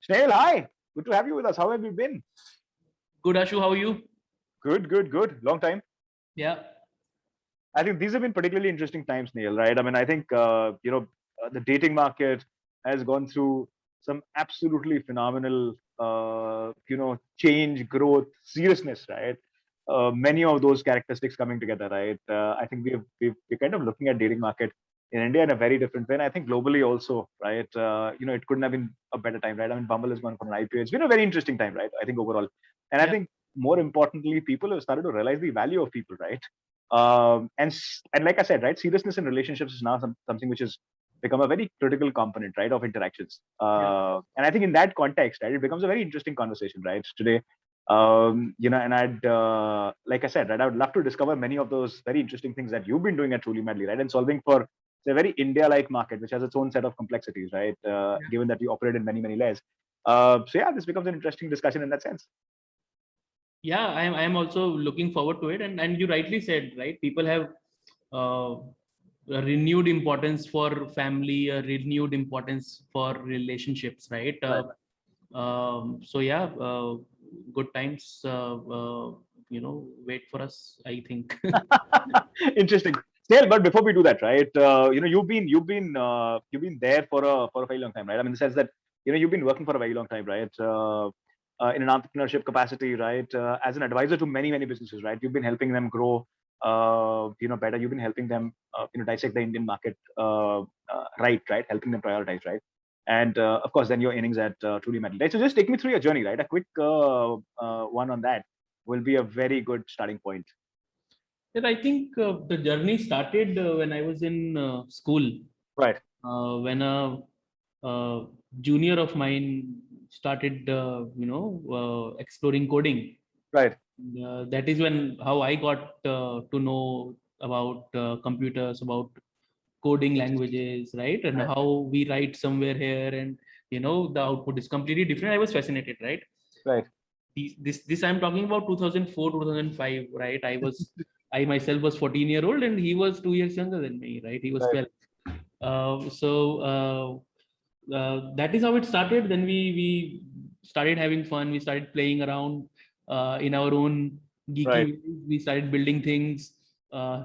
Snail, hi. Good to have you with us. How have you been? Good, Ashu. How are you? Good, good, good. Long time. Yeah. I think these have been particularly interesting times, Neil, right? I mean, I think, the dating market has gone through some absolutely phenomenal, change, growth, seriousness, right? Many of those characteristics coming together, right? I think we're kind of looking at dating market in India in a very different way. And I think globally also, right? It couldn't have been a better time, right? I mean, Bumble has gone for an IPO. It's been a very interesting time, right? I think overall. And I Yeah. think more importantly, people have started to realize the value of people, right? And like I said, right, seriousness in relationships is now something which has become a very critical component, right, of interactions. Yeah. And I think in that context, right, it becomes a very interesting conversation, right, today. And I'd like I said, right, I would love to discover many of those very interesting things that you've been doing at Truly Madly, right, and solving for a very India-like market, which has its own set of complexities, right, Yeah. given that we operate in many layers. So yeah, this becomes an interesting discussion in that sense. Yeah. I'm also looking forward to it. And you rightly said, right? People have uh, a renewed importance for family, a renewed importance for relationships, right? Right. So yeah, good times. Wait for us, I think. Interesting. Still, but before we do that, right? You've been there for a very long time, right? I mean, in the sense that you've been working for a very long time, right? In an entrepreneurship capacity, right? As an advisor to many businesses, right? You've been helping them grow, better. You've been helping them, dissect the Indian market, right? Helping them prioritize, right? And of course, then your innings at Truly Metal, right? So just take me through your journey, right? A quick one on that will be a very good starting point. Yeah, I think the journey started when I was in school. Right. When a junior of mine started, exploring coding. Right. That is when how I got to know about computers, about coding Interesting. languages, right, and Right. how we write somewhere here, and the output is completely different. I was fascinated, right? Right. This I'm talking about 2004, 2005, right? I myself was 14-year-old, and he was 2 years younger than me, right? He was Right. 12. That is how it started. Then we started having fun. We started playing around in our own geeky Right. ways. We started building things.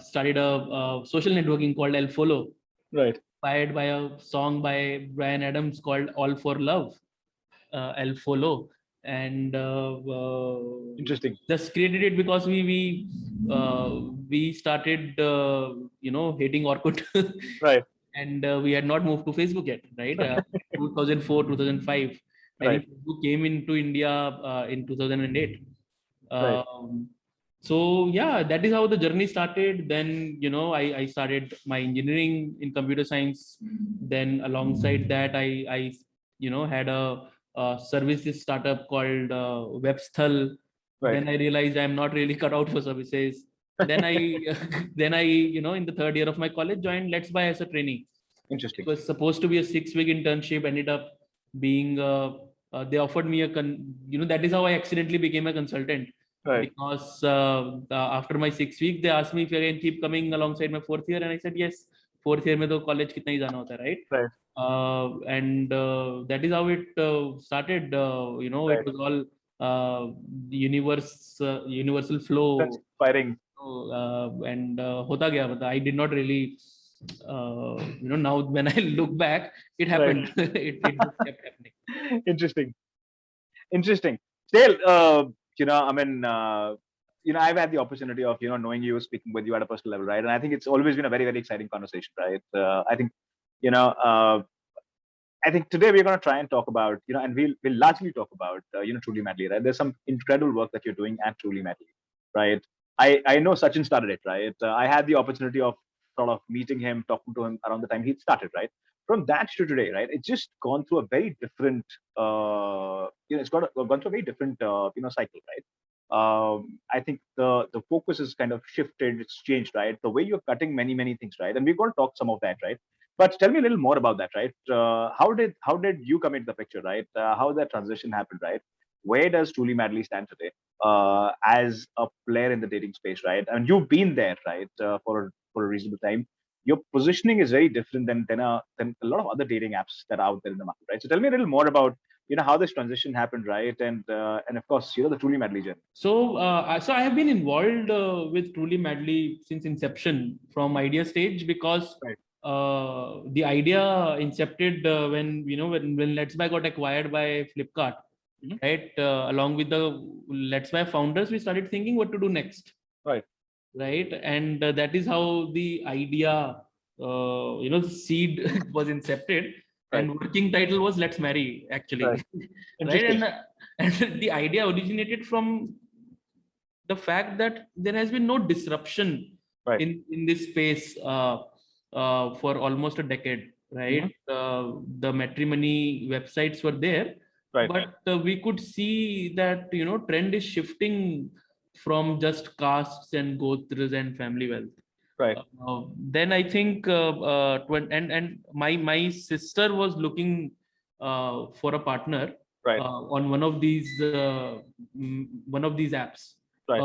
Started a social networking called Elfollow, Right. inspired by a song by Brian Adams called "All for Love." Elfollow, and Interesting. just created it because we started hating Orkut. Right. And we had not moved to Facebook yet, right? 2004, 2005. I Right. think Facebook came into India in 2008. Right. So yeah, that is how the journey started. Then I started my engineering in computer science. Then alongside that, I had a services startup called Websthal. Right. Then I realized I'm not really cut out for services. Then I then I in the third year of my college joined Let's Buy as a trainee. It Interesting. was supposed to be a 6-week internship, ended up being they offered me that is how I accidentally became a consultant, Right. because after my 6 weeks they asked me if I can keep coming alongside my fourth year, and I said yes. Fourth year mein to college kitna hi jana hota hai, right? Right. And that is how it started. Right. It was all universal flow. That's inspiring. And hota gaya, but I did not really now when I look back, it Right. happened. It just kept happening. Interesting. Interesting. Still, I mean, I've had the opportunity of, knowing you, speaking with you at a personal level, right? And I think it's always been a very exciting conversation, right? You know, uh, I think today we're going to try and talk about, and we'll largely talk about, Truly Madly, right? There's some incredible work that you're doing at Truly Madly, right? I know Sachin started it, right? I had the opportunity of sort of meeting him, talking to him around the time he started, right? From that to today, right? It's just gone through a very different, gone through a very different, cycle, right? I think the focus is kind of shifted, it's changed, right? The way you're cutting many things, right? And we're going to talk some of that, right? But tell me a little more about that, right? How did you come into the picture, right? How that transition happened, right? Where does Truly Madly stand today as a player in the dating space, right? And you've been there, right, for a reasonable time. Your positioning is very different than a lot of other dating apps that are out there in the market, right? So tell me a little more about how this transition happened, right? And of course, the Truly Madly journey. So, so I have been involved with Truly Madly since inception, from idea stage, because Right. the idea incepted when when Let's Buy got acquired by Flipkart, right? Along with the Let's Buy founders, we started thinking what to do next, Right. right? And that is how the idea, the seed was incepted, Right. and working title was Let's Marry, actually, Right. right? Interesting. And the idea originated from the fact that there has been no disruption Right. in this space for almost a decade, right? The matrimony websites were there, Right. but we could see that trend is shifting from just castes and gotras and family wealth. Right. Then I think and my sister was looking for a partner Right. on one of these apps. Right.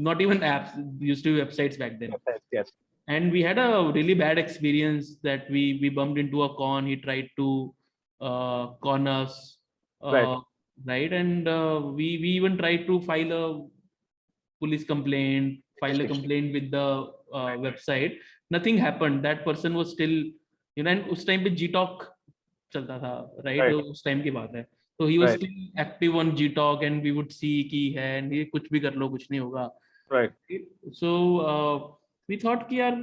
Not even apps, used to be websites back then. Yes. And we had a really bad experience that we bumped into a con. He tried to con us, Right. right? And we even tried to file a police complaint, file a complaint with the website. Nothing happened. That person was still, and उस time पे Gtalk चलता था, right? Right. उस time की बात है. So he was Right. still active on Gtalk, and we would see कि है, and ये कुछ भी कर लो, कुछ नहीं होगा. Right. So we thought कि यार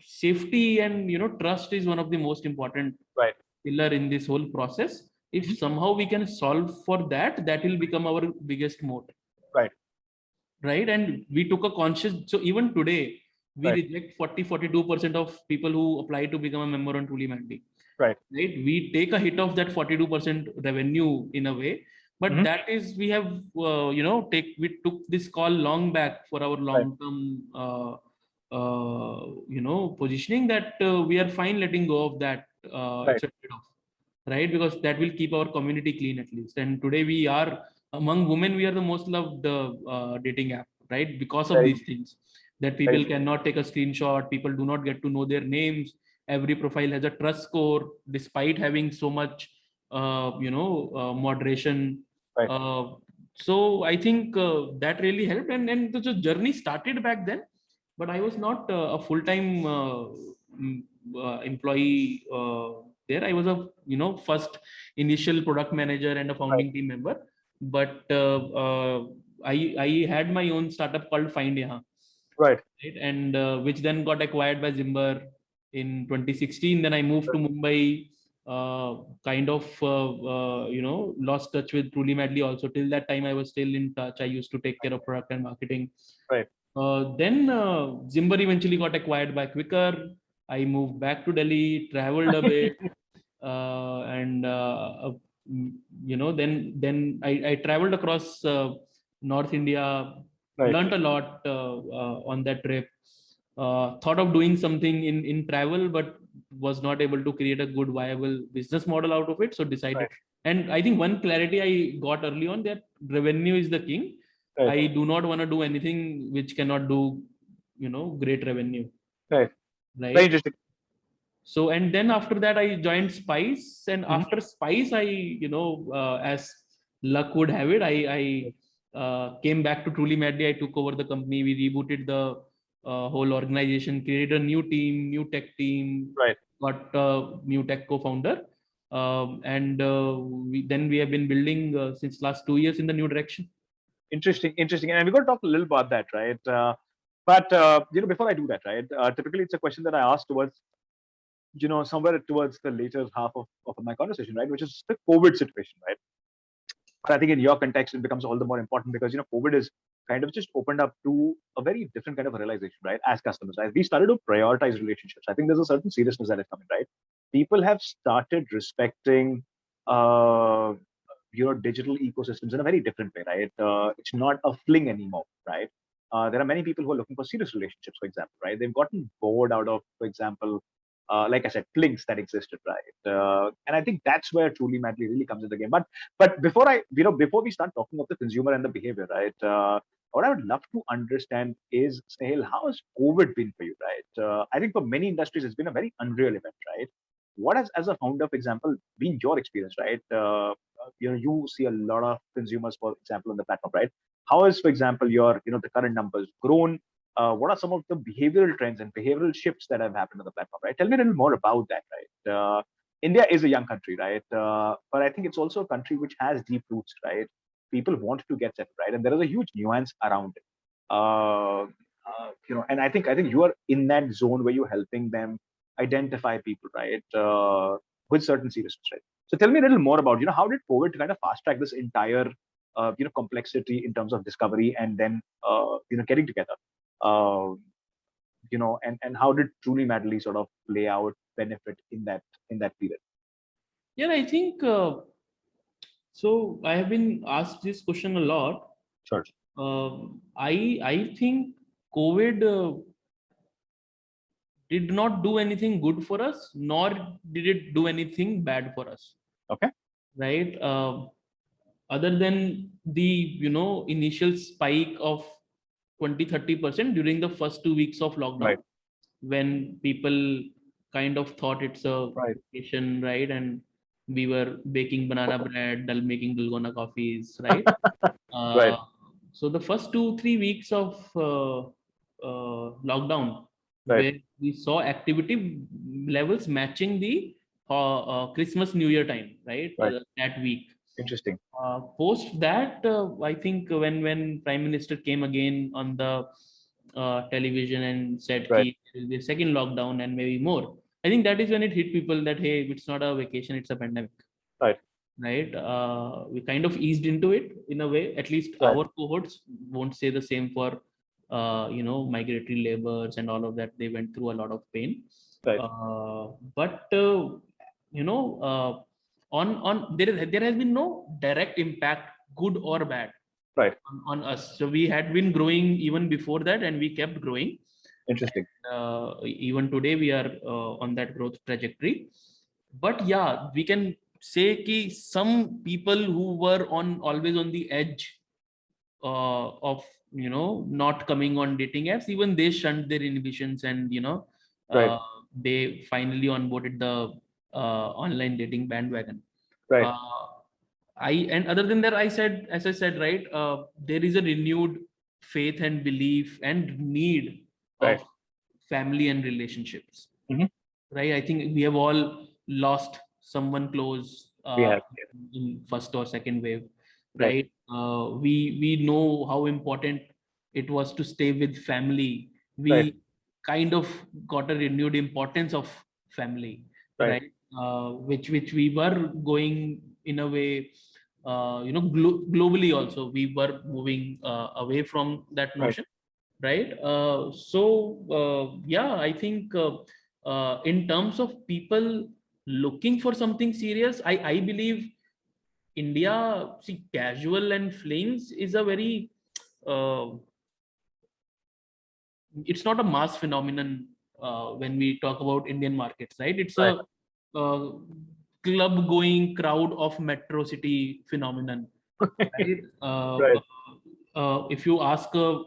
safety and trust is one of the most important Right. pillar in this whole process. If somehow we can solve for that, that will become our biggest moat. Right. Right. And we took a conscious, so even today we Right. reject 42% of people who apply to become a member on Truly Madly. Right. Right. We take a hit of that 42% revenue in a way, but that is, we have we took this call long back for our long term positioning, that we are fine letting go of that. It's a trade-off, right? Because that will keep our community clean at least. And today we are, among women, we are the most loved dating app, right? Because of these things, that people cannot take a screenshot, people do not get to know their names, every profile has a trust score, despite having so much moderation. So I think that really helped, and the journey started back then, but I was not a full-time employee there. I was a first initial product manager and a founding team member, but I had my own startup called Find Yahan, right? And which then got acquired by Zimber in 2016. Then I moved to Mumbai, kind of lost touch with Truly Madly also. Till that time I was still in touch. I used to take care of product and marketing. Right. Then Zimber eventually got acquired by Quikr. I moved back to Delhi, traveled a bit, and then I traveled across North India, learned a lot on that trip. Thought of doing something in travel, but was not able to create a good viable business model out of it. So decided, and I think one clarity I got early on, that revenue is the king. I do not want to do anything which cannot do, great revenue. Right. Very interesting. So, and then after that, I joined Spice, and after Spice, I, as luck would have it, I came back to Truly Madly. I took over the company. We rebooted the whole organization, created a new team, new tech team, got a new tech co-founder. And then we have been building since last 2 years in the new direction. Interesting. And we're going to talk a little about that, right? But before I do that, right? Typically, it's a question that I ask towards, somewhere towards the later half of my conversation, right? Which is the COVID situation, right? But I think in your context, it becomes all the more important because, COVID is kind of just opened up to a very different kind of a realization, right? As customers, right? We started to prioritize relationships. I think there's a certain seriousness that is coming, right? People have started respecting, digital ecosystems in a very different way, right? It's not a fling anymore, right? There are many people who are looking for serious relationships, for example, right? They've gotten bored out of, for example, like I said, flings that existed, right? And I think that's where Truly Madly really comes in the game. But before we start talking of the consumer and the behavior, right? What I would love to understand is, Snehal, how has COVID been for you, right? I think for many industries, it's been a very unreal event, right? What has, as a founder, for example, been your experience, right? you see a lot of consumers, for example, on the platform, right? How is, for example, your the current numbers grown? What are some of the behavioral trends and behavioral shifts that have happened on the platform, right? Tell me a little more about that, right? India is a young country, right? But I think it's also a country which has deep roots, right? People want to get settled, right? And there is a huge nuance around it. And I think you are in that zone where you're helping them identify people, right? With certain seriousness, right? So tell me a little more about, how did COVID kind of fast track this entire, complexity in terms of discovery and then, getting together, uh, and how did Truly Madly sort of play out benefit in that period? Yeah, I think so. I have been asked this question a lot. Sure. I think COVID did not do anything good for us, nor did it do anything bad for us. Okay. Right. Other than the initial spike of 20-30% during the first 2 weeks of lockdown, Right. when people kind of thought it's a Right. vacation, right? And we were baking banana bread, making dalgona coffees, right? Right. So the first 2-3 weeks of lockdown, Right. where we saw activity levels matching the Christmas New Year time, right? Right. That week. Interesting. Post that, I think when Prime Minister came again on the television and said Right. there will be a second lockdown and maybe more, I think that is when it hit people that hey, it's not a vacation, it's a pandemic. Right. Right. We kind of eased into it in a way. At least Right. our cohorts won't say the same for migratory laborers and all of that. They went through a lot of pain. Right. But on there has been no direct impact, good or bad, Right. on us. So we had been growing even before that, and we kept growing. Interesting. Even today we are on that growth trajectory. But yeah, we can say ki some people who were always on the edge of not coming on dating apps, even they shunned their inhibitions, and Right. they finally onboarded the online dating bandwagon. Right. And other than that, as I said, right, there is a renewed faith and belief and need Right. of family and relationships. Mhm. Right. I think we have all lost someone close We have. in first or second wave. Right. Right. We know how important it was to stay with family. We Right. kind of got a renewed importance of family. Right. Right. Which we were going in a way, globally also we were moving away from that notion. Right. Yeah, I think in terms of people looking for something serious, I believe India, see, casual and flings is a very uh, it's not a mass phenomenon when we talk about Indian markets, right? It's Right. a club going crowd of metro city phenomenon, right? Right. If you ask a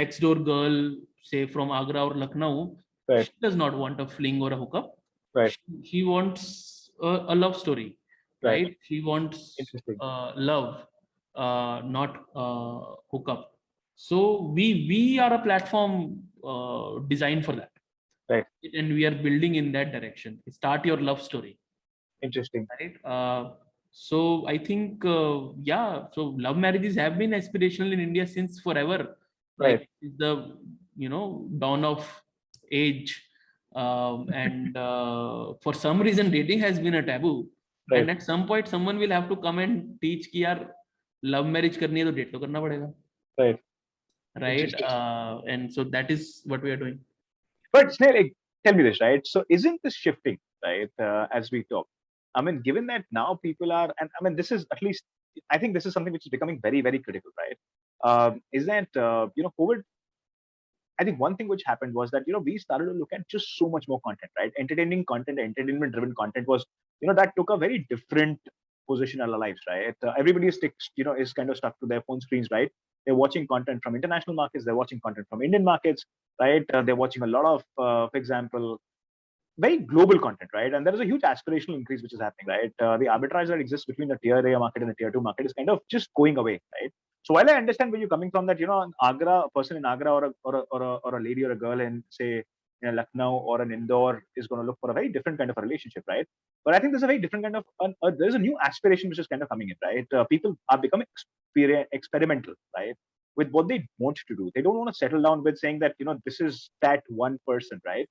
next door girl, say from Agra or Lucknow, Right. she does not want a fling or a hookup. Right. She wants a love story, Right. right? She wants Interesting. love, not hookup. So we are a platform designed for that, Right. and we are building in that direction. Start your love story, Interesting. right? So I think yeah. So love marriages have been aspirational in India since forever. Right. Like the dawn of age, and for some reason dating has been a taboo. Right. And at some point, someone will have to come and teach कि यार love marriage करनी है तो date तो करना पड़ेगा. Right. Right. Interesting. And so that is what we are doing. But Snail, like, tell me this, right? So isn't this shifting, right? As we talk, I mean, given that now people are, and I mean, this is at least, I think this is something which is becoming very, very critical, right? Is that COVID? I think one thing which happened was that we started to look at just so much more content, right? Entertaining content, entertainment-driven content was that took a very different position in our lives, right? Everybody is kind of stuck to their phone screens, right? They're watching content from international markets, they're watching content from Indian markets, right? They're watching a lot of, for example, very global content, right? And there is a huge aspirational increase which is happening, right? The arbitrage that exists between the tier A market and the tier 2 market is kind of just going away, right? So while I understand where you're coming from, that in Agra, a person in Agra or a lady or a girl in say Lucknow or an Indore is going to look for a very different kind of a relationship, right? But I think there's a very different kind of there's a new aspiration which is kind of coming in, right? People are becoming experimental, right? With what they want to do. They don't want to settle down with saying that this is that one person, right?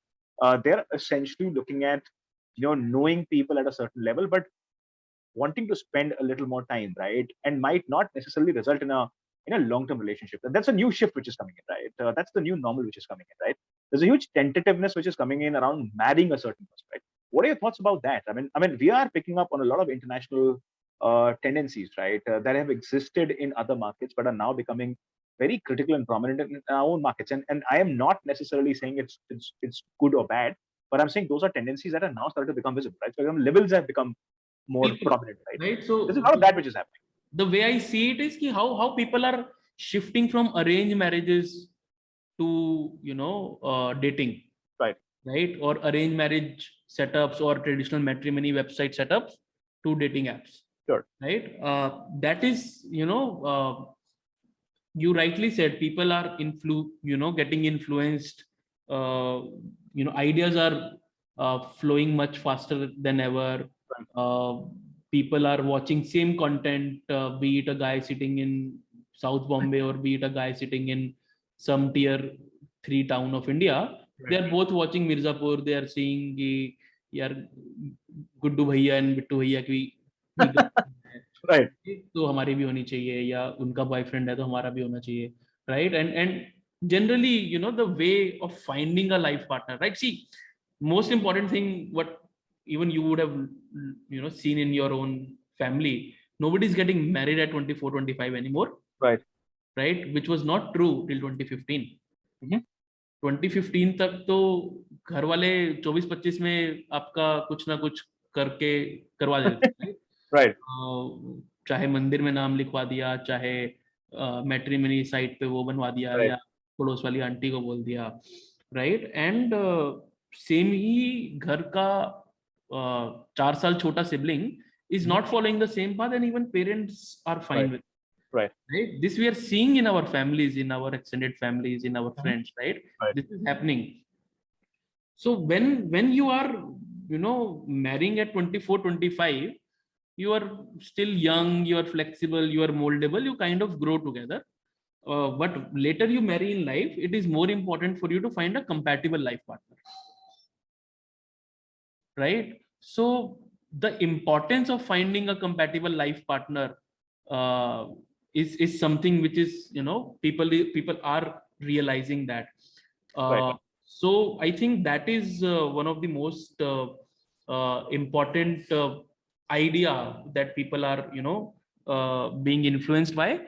They're essentially looking at knowing people at a certain level, but wanting to spend a little more time, right? And might not necessarily result in a long-term relationship. And that's a new shift which is coming in, right? That's the new normal which is coming in, right? There's a huge tentativeness which is coming in around marrying a certain person, right? What are your thoughts about that? I mean, we are picking up on a lot of international tendencies, right, that have existed in other markets but are now becoming very critical and prominent in our own markets. And I am not necessarily saying it's good or bad, but I'm saying those are tendencies that are now starting to become visible, right? So labels have become more People, prominent, right? right? So There's a lot of that which is happening. the way I see it is how people are shifting from arranged marriages to dating, right, or arranged marriage setups or traditional matrimony website setups to dating apps. Sure. Right. That is you rightly said, people are getting influenced. Ideas are flowing much faster than ever. People are watching same content, be it a guy sitting in South Bombay or be it a guy sitting in some tier 3 town of India. They are both watching Mirzapur. They are seeing the Guddu Bhaiya and Bittu Bhaiya की right. तो हमारी भी होनी चाहिए, या उनका boyfriend है तो हमारा भी होना चाहिए, right? And generally, the way of finding a life partner, right? See, most important thing, what even you would have seen in your own family, nobody's getting married at 24, 25 anymore, right? Which was not true till 2015. 2015 तक तो घर वाले 24-25 में आपका कुछ ना कुछ करके करवा देते, right? चाहे मंदिर में नाम लिखवा दिया, चाहे मैट्रिमनी साइट पे वो बनवा दिया, right. या पड़ोस वाली आंटी को बोल दिया, राइट? एंड सेम ही घर का 4 साल छोटा sibling is not following the same path, and even parents are fine with it. Right. This we are seeing in our families, in our extended families, in our friends, right? This is happening. So when you are marrying at 24, 25, you are still young, you are flexible, you are moldable, you kind of grow together. But later you marry in life, it is more important for you to find a compatible life partner, right? So the importance of finding a compatible life partner is something which is people are realizing that. So I think that is one of the most important idea that people are being influenced by,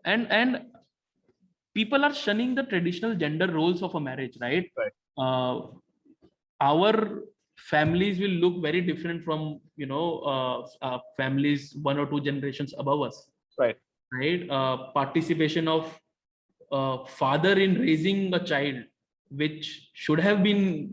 and people are shunning the traditional gender roles of a marriage, right? Our families will look very different from families 1 or 2 generations above us, right? Participation of father in raising a child, which should have been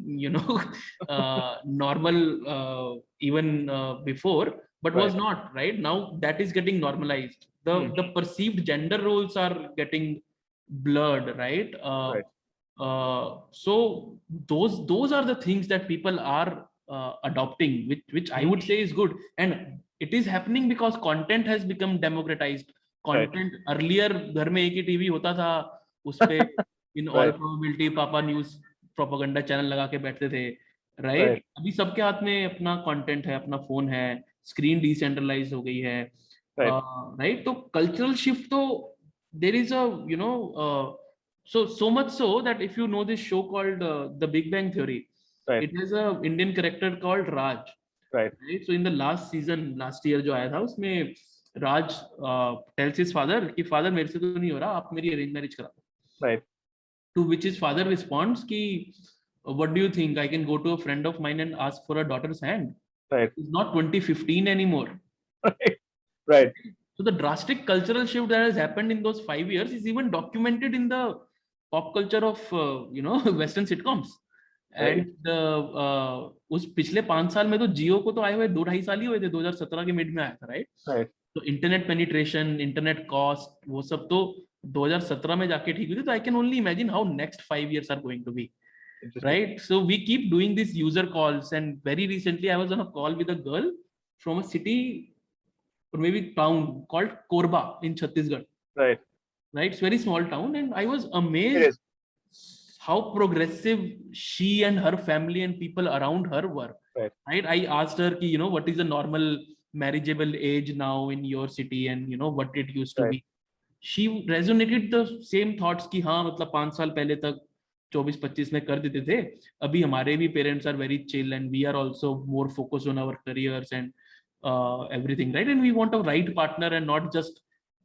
normal even before, but was not, right? Now that is getting normalized. The perceived gender roles are getting blurred, right? So those are the things that people are adopting, which I would say is good, and it is happening because content has become democratized. Content earlier घर में एक ही TV होता था, उस पे in all probability पापा news propaganda channel लगा के बैठते थे, right? अभी सबके हाथ में अपना कंटेंट है, अपना फोन है, स्क्रीन डिसेंट्रलाइज हो गई है, right? तो कल्चरल शिफ्ट तो there is a so much so that if you know this show called The Big Bang Theory, it has a Indian character called Raj, right? So in the last season, last year जो आया था, उसमें Raj tells his father कि father मेरे से तो नहीं हो रहा, आप मेरी arranged marriage करा दो, right? To which his father responds कि what do you think, I can go to a friend of mine and ask for a daughter's hand, right? It's not 2015 anymore, right? So the drastic cultural shift that has happened in those 5 years is even documented in the pop culture of Western sitcoms, and उस पिछले 5 साल में तो जियो को तो आए हुए 2-2.5 साल ही हुए थे, 2017 के मिड में आया था, राइट? राइट तो इंटरनेट पेनिट्रेशन, इंटरनेट कॉस्ट, वो सब तो 2017 में जाके ठीक हुई थी. तो I can only imagine how next 5 years are going to be, right? So we keep doing these user calls, and very recently I was on a call with a girl from a city or maybe town called Korba in Chhattisgarh, right right? It's a very small town, and I was it amazed is how progressive she and her family and people around her were. right Right? I asked her, ki, what is the normal marriageable age now in your city, and what it used to right be. She resonated the same thoughts कि हाँ मतलब 5 साल पहले तक 24-25 में कर देते थे, अभी हमारे भी parents are very chill and we are also more focus on our careers and everything, right? And we want a right partner and not just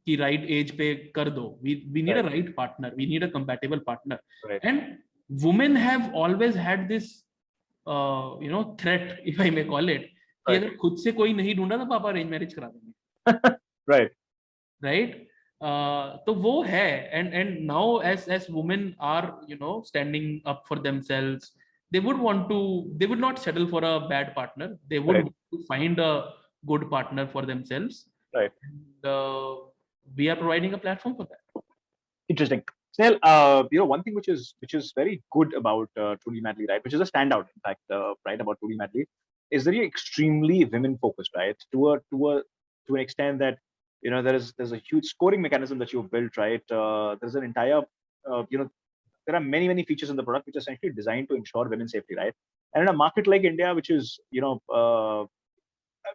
कि right age पे कर दो. We need a right partner, we need a compatible partner. right And women have always had this threat, if I may call it, कि right अगर खुद से कोई नहीं ढूंढा तो पापा अरेंज मैरिज करा देंगे, right right? तो वो है, and now as women are standing up for themselves, they would not settle for a bad partner, they would right want to find a good partner for themselves, right and we are providing a platform for that. Interesting. Snell, one thing which is very good about Truly Madly, right, which is a standout, in fact, right, about Truly Madly, is that you're extremely women focused, right, to an extent that there's a huge scoring mechanism that you've built, right. There's an entire, there are many features in the product which are essentially designed to ensure women's safety, right. And in a market like India, which is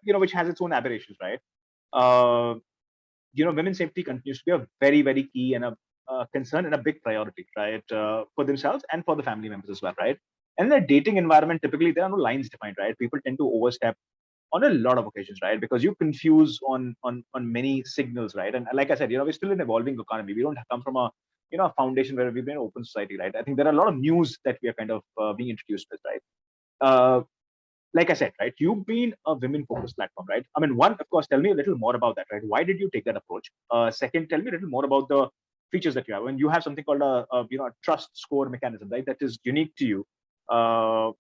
which has its own aberrations, right. Uh, women's safety continues to be a very key and a concern and a big priority, right, for themselves and for the family members as well, right. And in a dating environment, typically there are no lines defined, right. People tend to overstep on a lot of occasions, right, because you confuse on many signals, right. And like I said, we're still an evolving economy. We don't come from a foundation where we've been an open society, right. I think there are a lot of news that we are kind of being introduced with, right. Like I said, right, you've been a women-focused platform, right? I mean, one, of course, tell me a little more about that, right? Why did you take that approach? Second, tell me a little more about the features that you have. And you have something called a trust score mechanism, right? That is unique to you,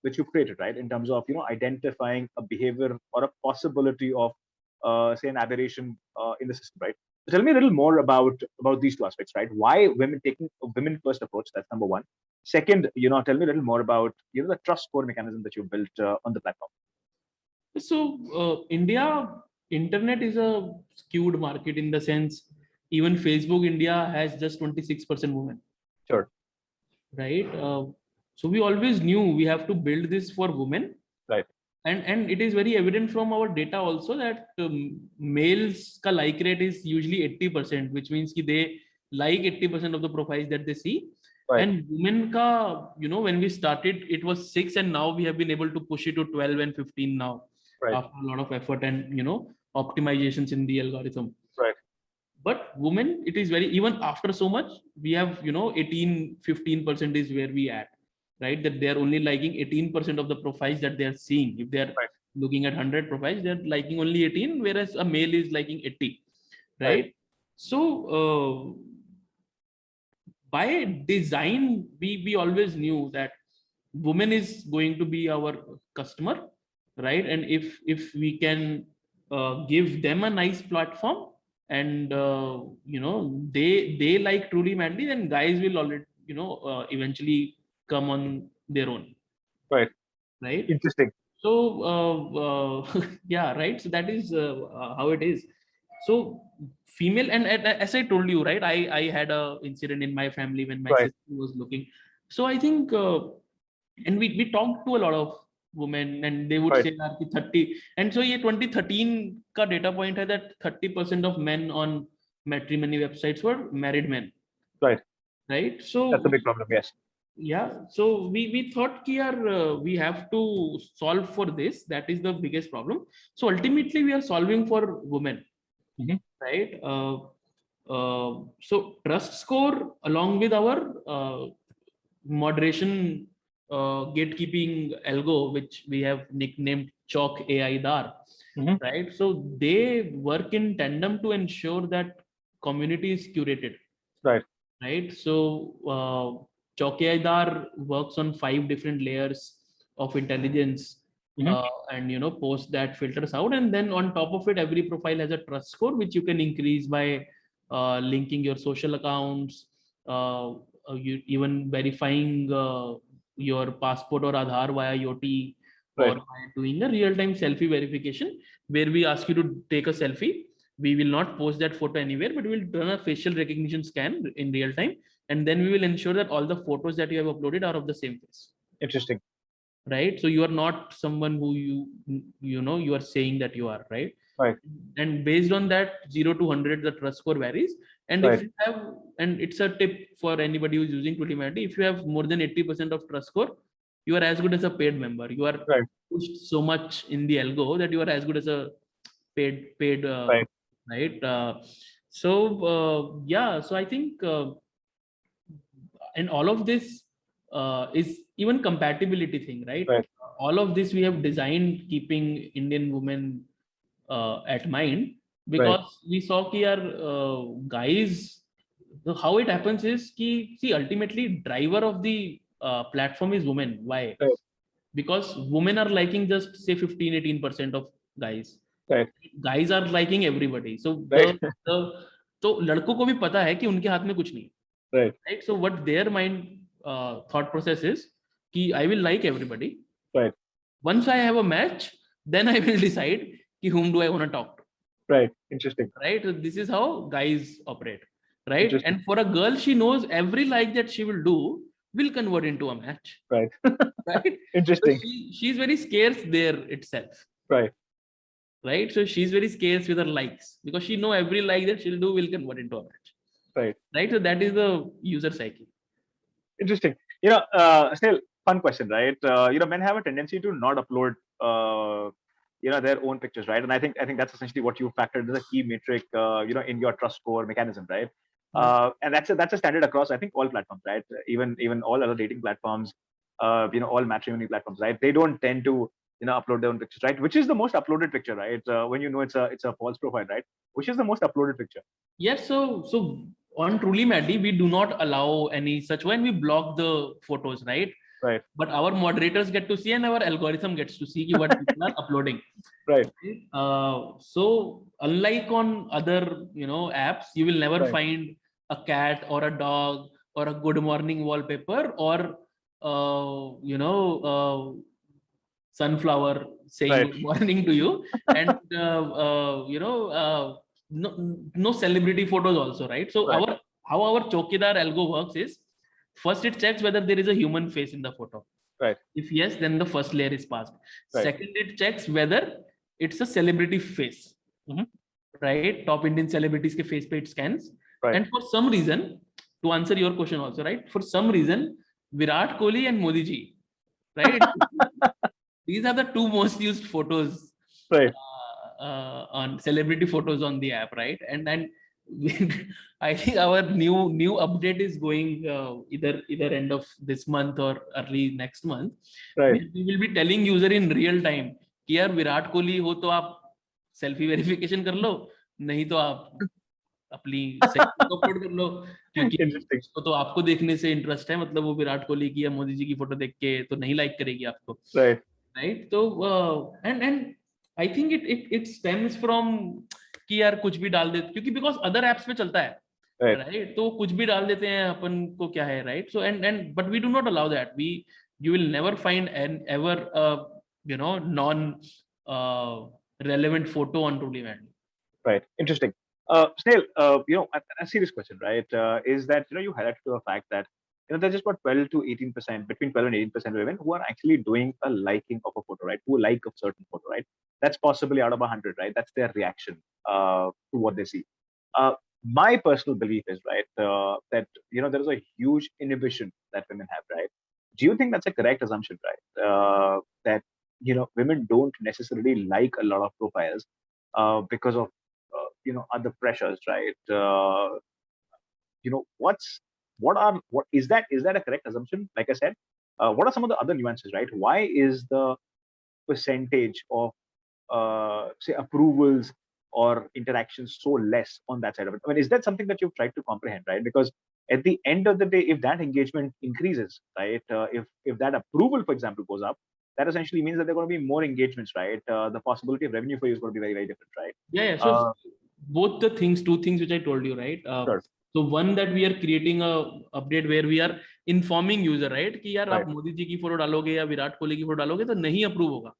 which you've created, right? In terms of identifying a behavior or a possibility of, say, an aberration in the system, right? So tell me a little more about these two aspects, right? Why women taking a women-first approach? That's number one. Second, tell me a little more about the trust score mechanism that you built on the platform. So India internet is a skewed market in the sense even Facebook India has just 26% women. Sure. Right. So we always knew we have to build this for women. Right. And it is very evident from our data also that males ka like rate is usually 80%, which means ki they like 80% of the profiles that they see. Right. And women ka, when we started, it was 6, and now we have been able to push it to 12 and 15 now, right, after a lot of effort and optimizations in the algorithm. Right. But women, it is very, even after so much, we have 18-15% is where we at, right? That they are only liking 18% of the profiles that they are seeing. If they are Right. looking at 100 profiles, they are liking only 18, whereas a male is liking 80, right? So by design, we always knew that woman is going to be our customer, right? And if we can give them a nice platform, and they like Truly Madly, then guys will already eventually come on their own. Right. Interesting. So yeah, right. So that is how it is. So female, and as I told you, right, I had a incident in my family when my sister was looking. So I think and we talked to a lot of women, and they would say that 30, and so 2013 ka data point hai that 30% of men on matrimony websites were married men. Right. So that's a big problem. Yes. Yeah. So we thought we have to solve for this. That is the biggest problem. So ultimately we are solving for women. Mm-hmm. Right. So trust score along with our moderation gatekeeping algo, which we have nicknamed Chalk AI Dar. Mm-hmm. Right. So they work in tandem to ensure that community is curated. Right. So Chaukiyadar works on 5 different layers of intelligence, and post that, filters out, and then on top of it, every profile has a trust score which you can increase by linking your social accounts, you even verifying your passport or Aadhaar via IoT, or by doing a real-time selfie verification, where we ask you to take a selfie. We will not post that photo anywhere, but we will run a facial recognition scan in real time, and then we will ensure that all the photos that you have uploaded are of the same face. Interesting. Right? So you are not someone who you are saying that you are, right? Right. And based on that, 0 to 100, the trust score varies. And if you have, and it's a tip for anybody who's using Twillimanity, if you have more than 80% of trust score, you are as good as a paid member. You are pushed so much in the algo that you are as good as a paid right? So I think, and all of this is even compatibility thing, right? All of this we have designed keeping Indian women at mind, because we saw ki guys, how it happens is ki, see, ultimately driver of the platform is women. Why? Because women are liking just say 15-18% of guys. Guys are liking everybody. So तो लड़कों को भी पता है कि उनके हाथ में कुछ नहीं, right? So what their mind thought process is कि I will like everybody. Once I have a match, then I will decide कि whom do I want to talk to. Interesting. Right? So this is how guys operate, right? And for a girl, she knows every like that she will do will convert into a match. Right? Interesting. So she's very scarce there itself. Right? So she's very scarce with her likes, because she know every like that she'll do will convert into a match. Right? So that is the user psyche. Interesting. Still fun question, right? Men have a tendency to not upload, their own pictures, right? And I think that's essentially what you factored as a key metric, in your trust score mechanism, right? And that's a standard across, I think, all platforms, right? Even all other dating platforms, all matrimony platforms, right? They don't tend to upload their own pictures, right? Which is the most uploaded picture, right? When it's a false profile, right? Which is the most uploaded picture? Yes. So on Twillimanity, we do not allow any such, when we block the photos, right? But our moderators get to see, and our algorithm gets to see what people are uploading. So unlike on other apps, you will never find a cat or a dog or a good morning wallpaper or sunflower saying good morning to you, and no celebrity photos also, right? So how our Chaukiyadar algo works is, first it checks whether there is a human face in the photo. If yes, then the first layer is passed. Second, it checks whether it's a celebrity face. Right? Top Indian celebrities ke face pe it scans. And for some reason, to answer your question also, right? For some reason, Virat Kohli and Modi ji, right? These are the two most used photos on celebrity photos on the app, right? And then I think our new update is going either end of this month or early next month. We will be telling user in real time कि यार विराट कोहली हो तो आप selfie verification कर लो, नहीं तो आप अपनी सेल्फी अपलोड कर लो, क्योंकि उसको तो आपको देखने से इंटरेस्ट है, मतलब वो विराट कोहली की या मोदी जी की फोटो देख के तो नहीं लाइक करेगी आपको. Right? So and I think it stems from कि यार कुछ भी डाल देते, क्योंकि because other apps में चलता है, right? तो कुछ भी डाल देते हैं, अपन को क्या है, right? So and but we do not allow that. You will never find ever non relevant photo on Twillimanity. Right. Interesting. Snail, a serious question, right? Is that you highlighted to the fact that there's just about 12 to 18%, between 12 and 18% of women who are actually doing a liking of a photo, right? Who like a certain photo, right? That's possibly out of 100, right? That's their reaction to what they see. My personal belief is, right, that there is a huge inhibition that women have, right? Do you think that's a correct assumption, right? That women don't necessarily like a lot of profiles because of other pressures, right? What is that a correct assumption? Like I said, what are some of the other nuances, right? Why is the percentage of say approvals or interactions so less on that side of it? I mean, is that something that you've tried to comprehend, right? Because at the end of the day, if that engagement increases, right, if that approval, for example, goes up, that essentially means that there are going to be more engagements, right? The possibility of revenue for you is going to be very, very different, right? Yeah. So both the things, two things which I told you, right? Sure. So one, that we are creating a update where we are informing user, right, कि यार आप मोदी जी की photo डालोगे या विराट कोहली की photo डालोगे तो नहीं अप्रूव होगा,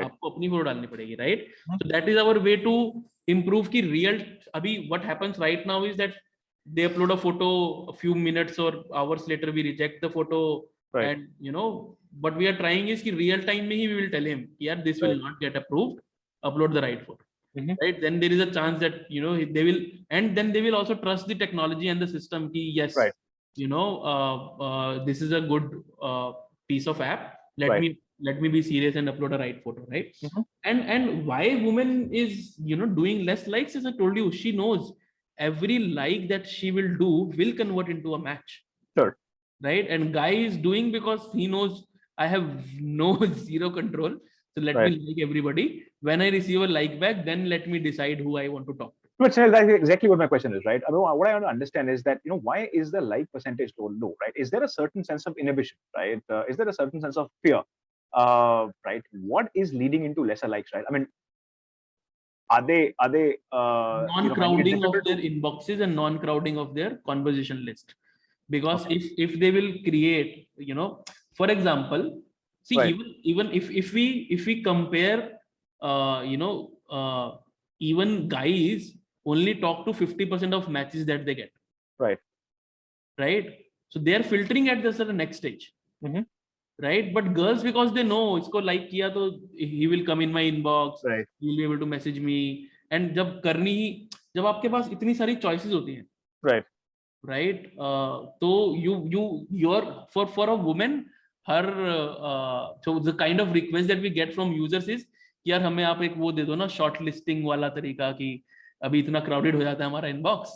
आपको अपनी फोटो डालनी पड़ेगी, right? So that is our way to improve की real. अभी what happens right now is that they upload a photo, a few minutes or hours later we reject the photo, and you know what we are trying is कि real time में ही we will tell him यार this will not get approved, upload the right photo. Right, then there is a chance that you know they will, and then they will also trust the technology and the system ki, yes, you know this is a good piece of app, let me be serious and upload a right photo, right? And why woman is, you know, doing less likes, as I told you, she knows every like that she will do will convert into a match. Sure. Right, and guy is doing because he knows I have no zero control. So let me like everybody. When I receive a like back, then let me decide who I want to talk to. But that's exactly what my question is, right? I mean, what I want to understand is that, you know, why is the like percentage low, right? Is there a certain sense of inhibition, right? Is there a certain sense of fear, right? What is leading into lesser likes, right? I mean, are they non-crowding of their inboxes and non-crowding of their conversation list? Because if they will create, you know, for example, see, even if we compare, you know, even guys only talk to 50% of matches that they get, right? So they are filtering at the next stage, right? But girls, because they know isko like kiya to he will come in my inbox, he will be able to message me, and जब करनी ही, जब आपके पास इतनी सारी choices होती हैं, right? So you're for a woman, her so the kind of request that we get from users is कि यार हमें आप एक वो दे दो ना शॉर्ट लिस्टिंग वाला तरीका कि अभी इतना क्राउडेड हो जाता है हमारा इनबॉक्स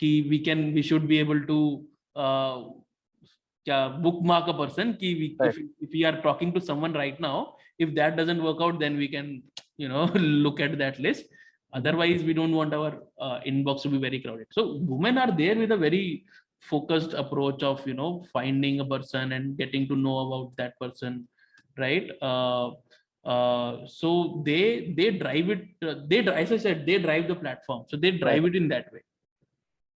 कि we should be able to क्या bookmark a person कि if we are talking to someone right now, if that doesn't work out, then we can, you know, look at that list. Otherwise, we don't want our inbox to be very crowded. So women are there with a very focused approach of, you know, finding a person and getting to know about that person, right? So they drive it. As I said, they drive the platform. So they drive it in that way.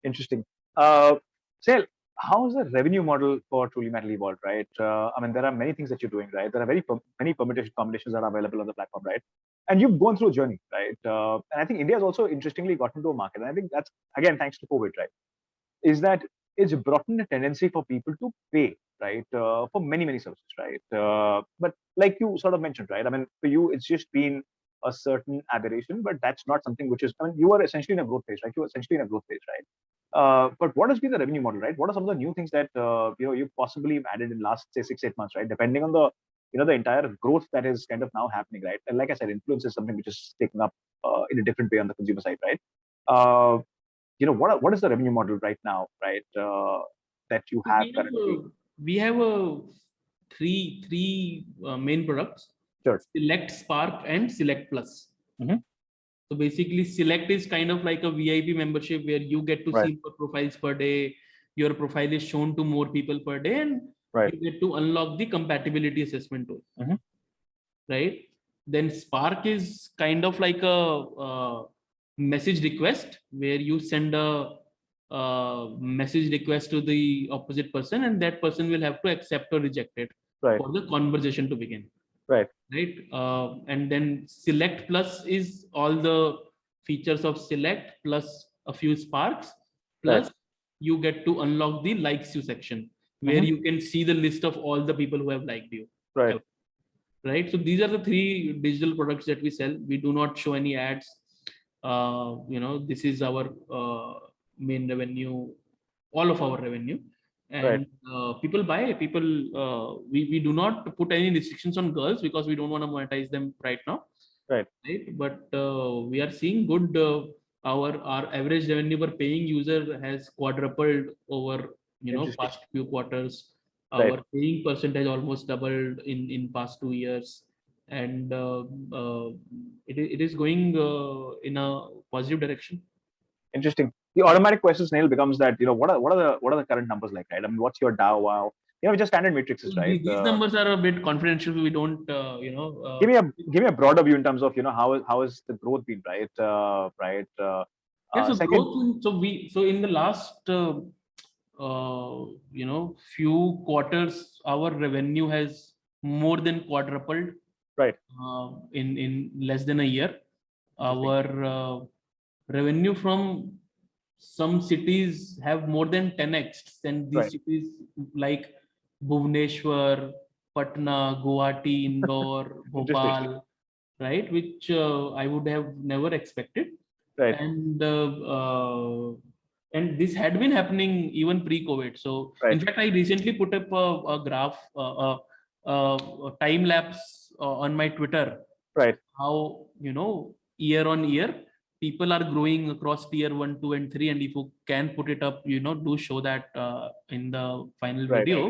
Interesting. Sale, how's the revenue model for Truly Metal evolved, right? I mean, there are many things that you're doing, right? There are many permutation combinations that are available on the platform, right? And you've gone through a journey, right? And I think India has also interestingly gotten to a market. And I think that's, again, thanks to COVID, right? Is that it's brought in a tendency for people to pay, right? For many, many services, right? But like you sort of mentioned, right? I mean, for you, it's just been a certain aberration, but that's not something which is, I mean, you are essentially in a growth phase, right? You are essentially in a growth phase, right? But what has been the revenue model, right? What are some of the new things that, you know, you possibly added in last, say, 6-8 months, right? Depending on the, you know, the entire growth that is kind of now happening, right? And like I said, influence is something which is taken up in a different way on the consumer side, right? You know, what is the revenue model right now, right? That you have currently? We have three main products. Sure. Select, Spark, and Select Plus. So basically, Select is kind of like a VIP membership where you get to see more profiles per day. Your profile is shown to more people per day, and you get to unlock the compatibility assessment tool. Right? Then Spark is kind of like a message request where you send a message request to the opposite person, and that person will have to accept or reject it for the conversation to begin. Right. And then Select Plus is all the features of Select plus a few Sparks, plus you get to unlock the likes you section where you can see the list of all the people who have liked you. Right. So these are the three digital products that we sell. We do not show any ads. You know, this is our main revenue, all of our revenue. And people buy, we do not put any restrictions on girls because we don't want to monetize them right now. Right. But we are seeing good, our average revenue per paying user has quadrupled over, you know, past few quarters. Our paying percentage almost doubled in past 2 years. And it is going in a positive direction. Interesting. the automatic question, Snail, becomes that, what are the current numbers like, right? I mean, what's your DAO, wow? Just standard matrices, right? These numbers are a bit confidential. We don't, Give me a broader view in terms of, how has the growth been, right? Yeah. So Second, growth. So in the last, few quarters, our revenue has more than quadrupled. right. In less than a year, our revenue from some cities have more than 10x, and these Right. cities like Bhubaneswar, Patna, Guwahati, Indore, Interesting. Bhopal, right, which I would have never expected. Right. And this had been happening even pre-COVID. So Right. in fact, I recently put up a graph, a time lapse on my Twitter. Right. How, year on year, people are growing across tier 1, 2, and 3. And if you can put it up, do show that in the final Right. video.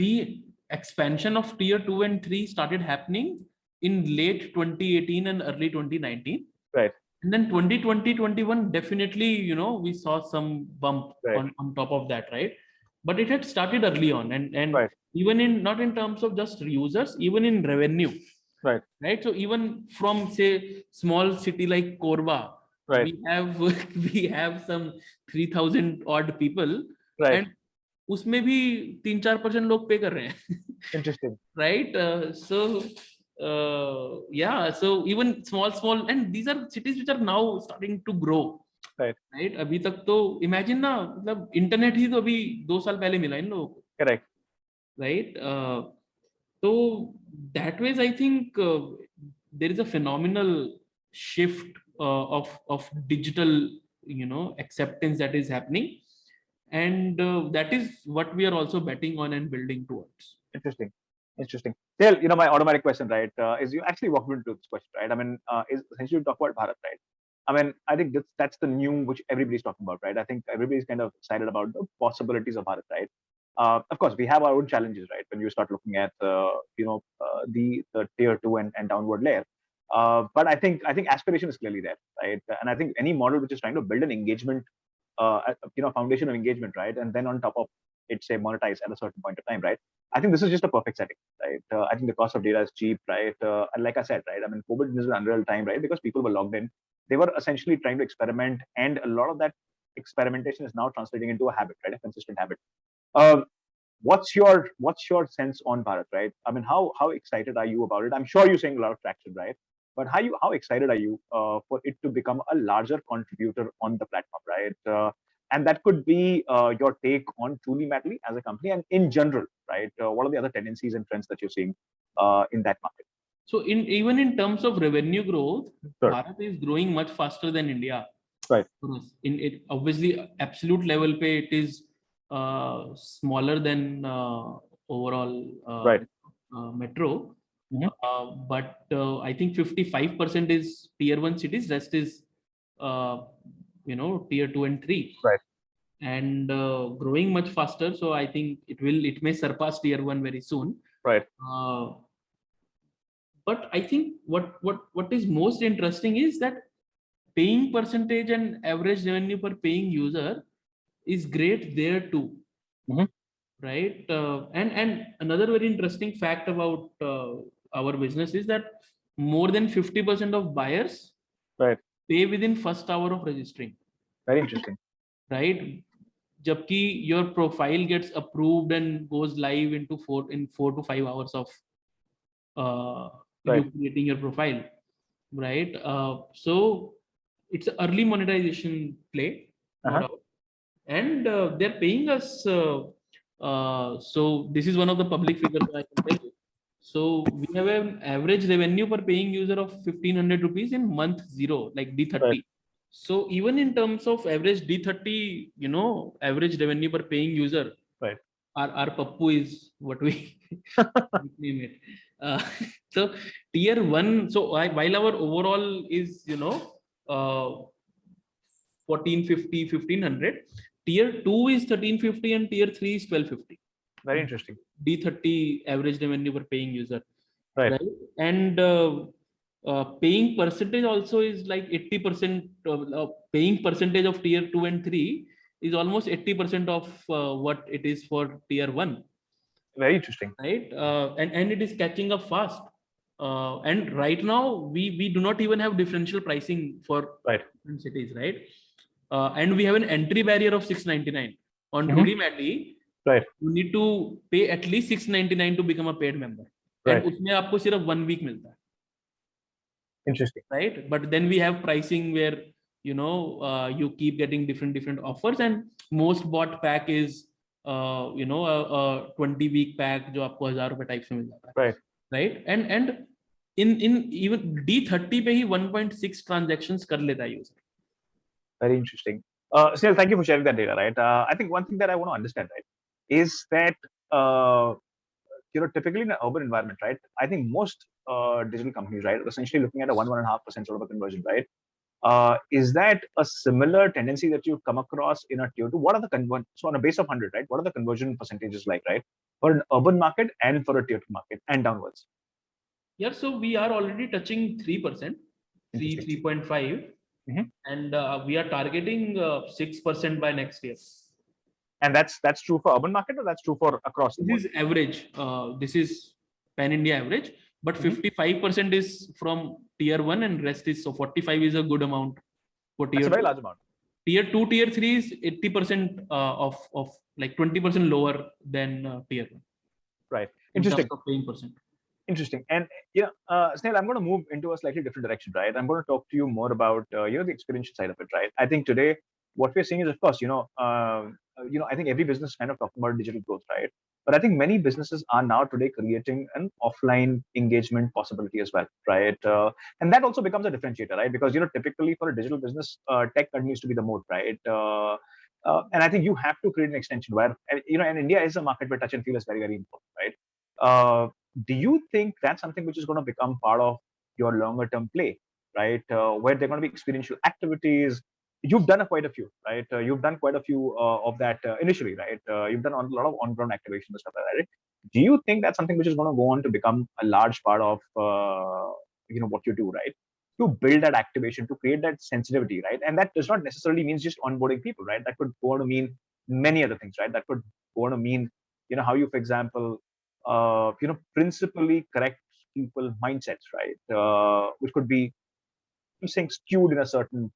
The expansion of tier 2 and 3 started happening in late 2018 and early 2019. Right. And then 2020, 21, definitely, we saw some bump Right. on top of that, right? But it had started early on, and Right. even not in terms of just users, even in revenue. Right. Right. So even from, say, small city like Korba, Right. we have some 3,000 odd people, Right. and उसमें भी 3-4% लोग पे कर रहे हैं. Interesting. Right. Yeah. So even small, and these are cities which are now starting to grow. Right. Right. अभी तक तो imagine ना, मतलब इंटरनेट ही तो अभी 2 साल पहले मिला इन लोगों को. Correct. Right. So that ways, I think there is a phenomenal shift of digital, acceptance that is happening, and that is what we are also betting on and building towards. Interesting. Well, my automatic question, right, is you actually walked into this question, right? I mean, is essentially to talk about Bharat, right? I mean, I think that's the new which everybody's talking about, right? I think everybody's kind of excited about the possibilities of Bharat, right? Of course, we have our own challenges, right? When you start looking at, the tier 2 and downward layer. But I think aspiration is clearly there, right? And I think any model which is trying to build an engagement, foundation of engagement, right? And then on top of it, say, monetize at a certain point of time, right? I think this is just a perfect setting, right? I think the cost of data is cheap, right? And like I said, right? I mean, COVID is an unreal time, right? Because people were logged in. They were essentially trying to experiment, and a lot of that experimentation is now translating into a habit, right? A consistent habit. What's your sense on Bharat, right? I mean, how excited are you about it? I'm sure you're seeing a lot of traction, right? But how excited are you for it to become a larger contributor on the platform, right? And that could be your take on Truly Madly as a company, and in general, right? What are the other tendencies and trends that you're seeing in that market? So even in terms of revenue growth, Sure. Bharat is growing much faster than India. Right. In it, obviously, absolute level pay, it is smaller than overall Right. metro. Mhm. But I think 55% is tier 1 cities, rest is tier 2 and 3. Right. And growing much faster. So I think it may surpass tier 1 very soon. Right. But I think what is most interesting is that paying percentage and average revenue per paying user is great there too. Mhm. Right. And another very interesting fact about our business is that more than 50% of buyers Right. pay within first hour of registering. Very interesting. Right. Jabki your profile gets approved and goes live in 4 to 5 hours of Right. you creating your profile. Right. So it's an early monetization play. And they're paying us. So this is one of the public figures that I can tell you. So we have an average revenue per paying user of 1,500 rupees in month 0, like D30. Right. So even in terms of average D30, average revenue per paying user, right, our Pappu is what we name it. So tier 1. So while our overall is 1450, 1500. Tier 2 is 1350 and tier 3 is 1250. Very interesting. D30 average revenue per paying user. Right. And paying percentage also is like 80%. Paying percentage of tier 2 and 3 is almost 80% of what it is for tier 1. Very interesting. Right, and it is catching up fast. And right now we do not even have differential pricing for Right. different cities, right? And we have an entry barrier of 699 on Mhm. Trudy Madly. Right. You need to pay at least 699 to become a paid member, Right. and उसमें आपको सिर्फ 1 week मिलता है. Interesting. Right, but then we have pricing where you keep getting different offers, and most bought pack is a 20-week pack जो आपको 1000 रुपए type से मिल जाता है. Right. Right, and in even D30 पे ही 1.6 transactions कर लेता है user. Very interesting. Snehal, thank you for sharing that data. Right. I think one thing that I want to understand, right, is that typically in an urban environment, right, I think most digital companies, right, are essentially looking at a 1.5% sort of a conversion, right? Is that a similar tendency that you come across in a tier 2? What are the so on a base of 100, right? What are the conversion percentages like, right, for an urban market and for a tier 2 market and downwards? Yeah, so we are already touching 3%, 3.5, and we are targeting 6% by next year. And that's true for urban market, or that's true for across the board? This is average. This is pan India average, but 55% is from tier 1 and rest is, so 45 is a good amount for tier 2. That's a very large amount. Tier 2, tier 3 is 80% of like 20% lower than tier 1. Right. Interesting. In terms of paying percent. Interesting. And Snehal, I'm going to move into a slightly different direction, right? I'm going to talk to you more about the experiential side of it, right? I think today what we're seeing is, of course, I think every business is kind of talking about digital growth, right? But I think many businesses are now today creating an offline engagement possibility as well, right? And that also becomes a differentiator, right? Because typically for a digital business, tech continues to be the mode, right? And I think you have to create an extension where and India is a market where touch and feel is very, very important, right? Do you think that's something which is going to become part of your longer term play, right? Where there are going to be experiential activities? You've done quite a few, right? You've done quite a few of that initially, right? You've done a lot of on-ground activation and stuff like that, right? Do you think that's something which is going to go on to become a large part of what you do, right? To build that activation, to create that sensitivity, right? And that does not necessarily mean just onboarding people, right? That could go on to mean many other things, right? That could go on to mean how you, for example, principally correct people mindsets, right? Which could be saying skewed in a certain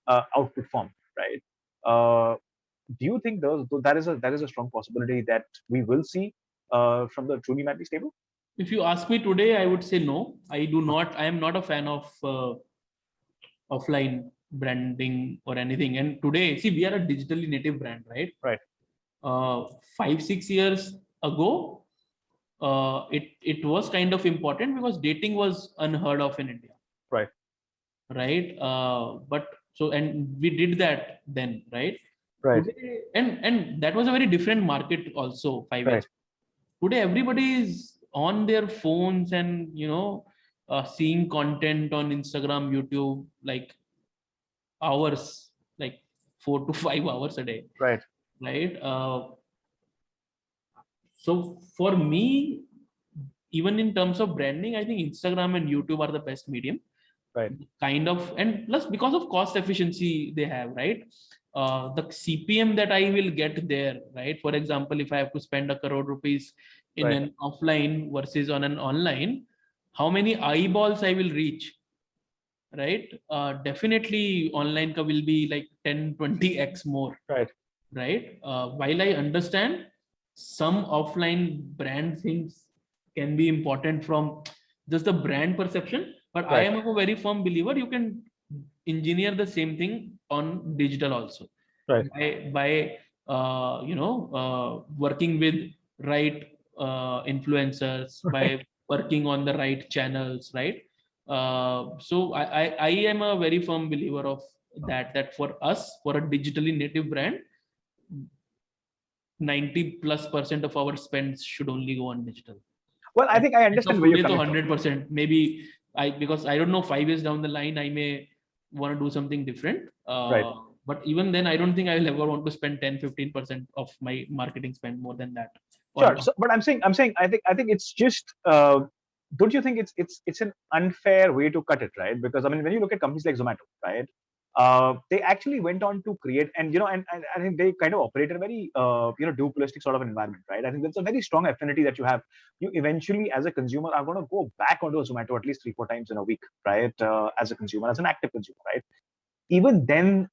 output form, right? Do you think that is a strong possibility that we will see from the Truly Madly stable? If you ask me today, I would say no. I do not. I am not a fan of offline branding or anything. And today, see, we are a digitally native brand, right? Right. 5-6 years ago, it was kind of important because dating was unheard of in India. Right. Right. But so, and we did that then, right? Right. Today, and that was a very different market also 5 years. Today, everybody is on their phones and seeing content on Instagram, YouTube, like hours, like 4 to 5 hours a day. Right. Right. So for me, even in terms of branding, I think Instagram and YouTube are the best medium. Right. Kind of, and plus because of cost efficiency they have, right? The CPM that I will get there, right? For example, if I have to spend 1 crore rupees in an offline versus on an online, how many eyeballs I will reach, right? Definitely online ka will be like 10-20x more. Right. Right. While I understand some offline brand things can be important from just the brand perception, but I am a very firm believer you can engineer the same thing on digital also. Right. By working with right influencers, by working on the right channels, right? So I am a very firm believer of that for us, for a digitally native brand, 90+% of our spends should only go on digital. Well, I think I understand where you're coming 100%. Maybe because I don't know, 5 years down the line, I may want to do something different. Right. But even then, I don't think I will ever want to spend 10-15% of my marketing spend more than that. Sure. So, but I'm saying, I think it's just don't you think it's an unfair way to cut it, right? Because I mean, when you look at companies like Zomato, right? They actually went on to create, and and I think they kind of operate in a very dualistic sort of an environment, right? I think there's a very strong affinity that you have. You eventually, as a consumer, are going to go back onto a Zomato at least 3-4 times in a week, right? As a consumer, as an active consumer, right? Even then,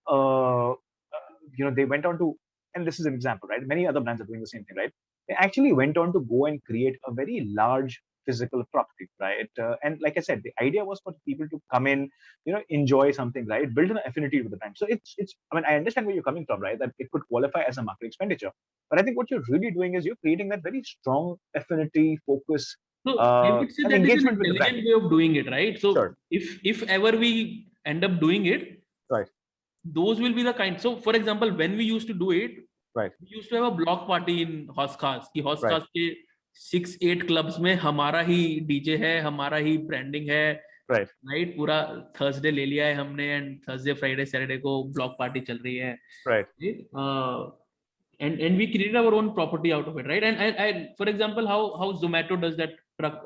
they went on to, and this is an example, right? Many other brands are doing the same thing, right? They actually went on to go and create a very large physical property, right? And like I said, the idea was for people to come in, enjoy something, right? Build an affinity with the brand. So it's. I mean, I understand where you're coming from, right? That it could qualify as a market expenditure, but I think what you're really doing is you're creating that very strong affinity, focus, So I would say and that is an engagement with the brand. intelligent way of doing it, right? So Sure. if ever we end up doing it, Right. those will be the kind. So for example, when we used to do it, Right. we used to have a block party in Hoskas. कि Right. Hoskas के 6-8 clubs में हमारा ही DJ है, हमारा ही branding है, Right. Right? पूरा Thursday ले लिया है हमने, एंड थर्सडे फ्राइडे सैटरडे को ब्लॉक पार्टी चल रही है, Right. and we created our own property out of it, right? And for example, how Zomato does that truck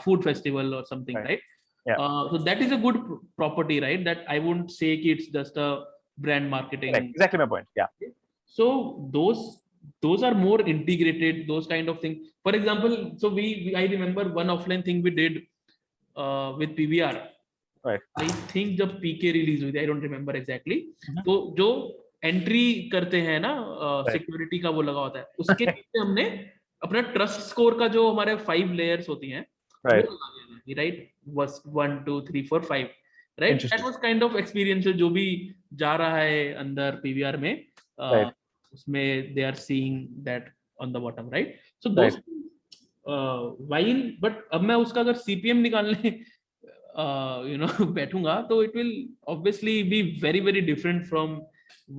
food festival or something, right? Yeah. So that is a good property, right? That I wouldn't say it's just a brand marketing. Correct. Exactly my point. Yeah. So those are more integrated, those kind of things. For example, so I remember one offline thing we did with PVR. Right. I think जब PK release हुई थी, I don't remember exactly. तो जो entry करते हैं ना, security का वो लगा होता है, उसके नीचे हमने अपना ट्रस्ट स्कोर का जो हमारे 5 लेयर्स होती हैं, वो लगा दिया था, right? 1 2 3 4 5, right? That was kind of experience जो भी जा रहा है अंदर पीवीआर में, उसमें they are seeing that on the bottom, right? So those while, but अब मैं उसका अगर सीपीएम निकालने बैठूंगा तो it will obviously be very very different from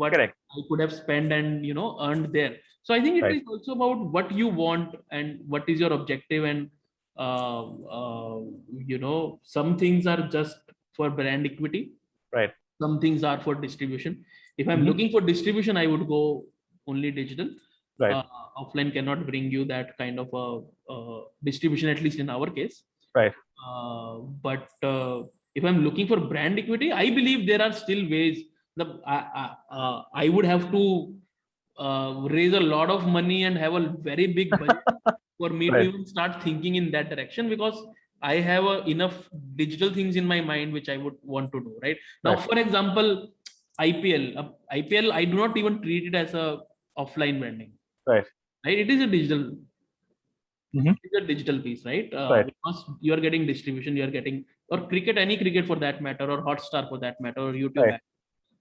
what I could have spent and earned there. So I think it is also about what you want and what is your objective, and some things are just for brand equity, right? Some things are for distribution. If I'm looking for distribution, I would go only digital, right? Offline cannot bring you that kind of a distribution, at least in our case, right? But if I'm looking for brand equity, I believe there are still ways. I would have to raise a lot of money and have a very big budget for me to even start thinking in that direction, because I have enough digital things in my mind which I would want to do, right? Now, for example, IPL, I do not even treat it as a offline branding, right? It is a digital. It's a digital piece, right? Because you are getting distribution, you are getting, or cricket, any cricket for that matter, or Hotstar for that matter, or YouTube,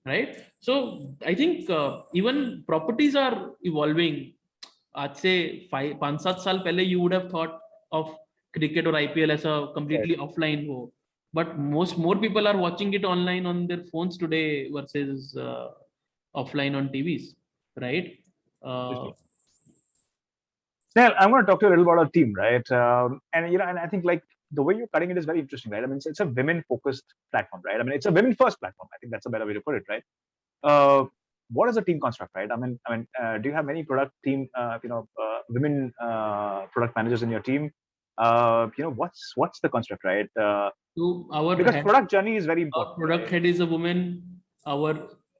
right? So I think even properties are evolving. आज से 5-7 साल पहले you would have thought of cricket or IPL as a completely offline हो, but more people are watching it online on their phones today versus offline on TVs, right? Snehal, I'm going to talk to you a little about our team, right? And I think like the way you're cutting it is very interesting, right? I mean, it's a women-focused platform, right? I mean, it's a women-first platform. I think that's a better way to put it, right? What is the team construct, right? I mean, do you have many product team, women product managers in your team? What's the construct, right? So because product journey is very important. Our product head is a woman. Our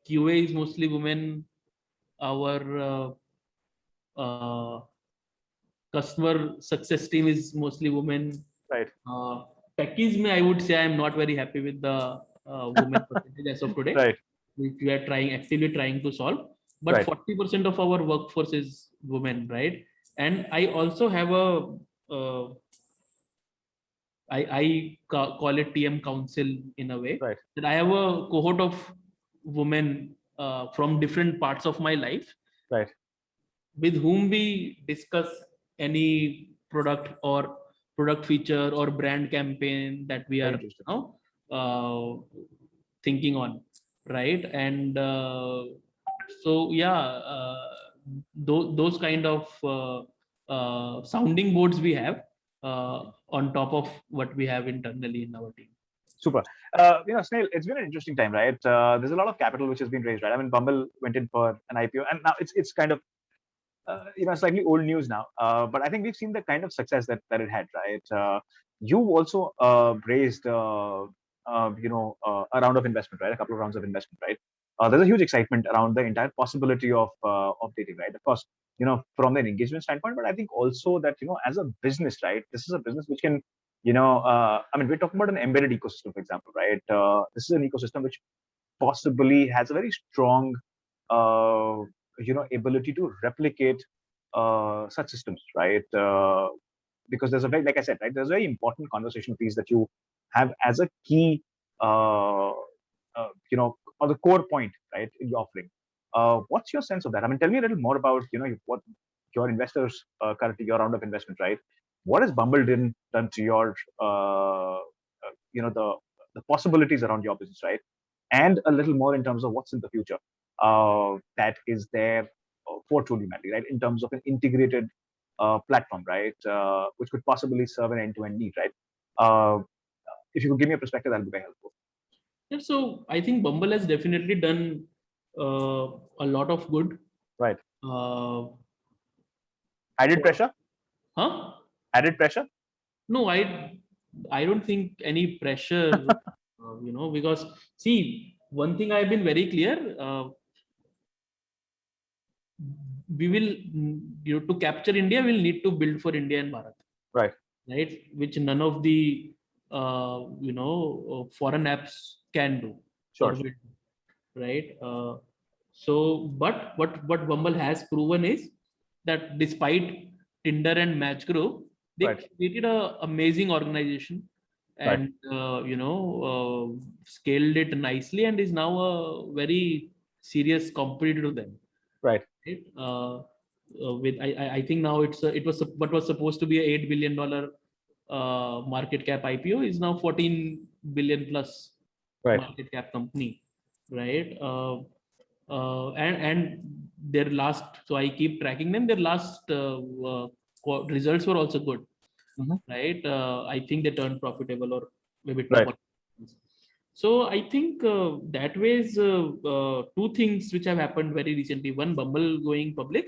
QA is mostly women. Our customer success team is mostly women. Right. Techies, I would say I'm not very happy with the women percentage as of today. Right. Which we are actively trying to solve. But 40% of our workforce is women, right? And I also have I call it TM Council in a way. Right. That I have a cohort of women from different parts of my life. Right. With whom we discuss any product or product feature or brand campaign that we are thinking on, right? And so those kind of sounding boards we have on top of what we have internally in our team. Super. Snehal, it's been an interesting time, right? There's a lot of capital which has been raised, right? I mean, Bumble went in for an IPO, and now it's kind of slightly old news now, but I think we've seen the kind of success that it had, right? you've also raised, a round of investment, right? A couple of rounds of investment, right? There's a huge excitement around the entire possibility of dating, right? Of course, from an engagement standpoint, but I think also that as a business, right? This is a business which can, I mean, we're talking about an embedded ecosystem, for example, right? This is an ecosystem which possibly has a very strong, uh, ability to replicate such systems, right? Because there's a very, like I said, right, there's a very important conversation piece that you have as a key, uh, or the core point, right, in your offering. What's your sense of that? I mean, tell me a little more about, what your investors currently, your round of investment, right? What has Bumble done to your, the possibilities around your business, right? And a little more in terms of what's in the future that is there for Truly Madly, right? In terms of an integrated platform, right? Which could possibly serve an end-to-end need, right? Uh, if you could give me a perspective, that would be very helpful. Yeah, so I think Bumble has definitely done a lot of good. Right. Uh, Added pressure? huh? Added pressure? No, I don't think any pressure, because see, one thing I've been very clear. We will, to capture India, we'll need to build for India and Bharat, Right. right? Which none of the foreign apps can do or Sure. will do, right? So, but what Bumble has proven is that despite Tinder and Match Group, they Right. created a amazing organization Right. and scaled it nicely and is now a very serious competitor to them. Right. Right? With I think now it was what was supposed to be a $8 billion market cap IPO is now 14 billion plus Right. market cap company, right? And their last, so I keep tracking them. Their last results were also good, Mhm. right? I think they turned profitable or maybe Right. so I think that ways two things which have happened very recently. One, Bumble going public,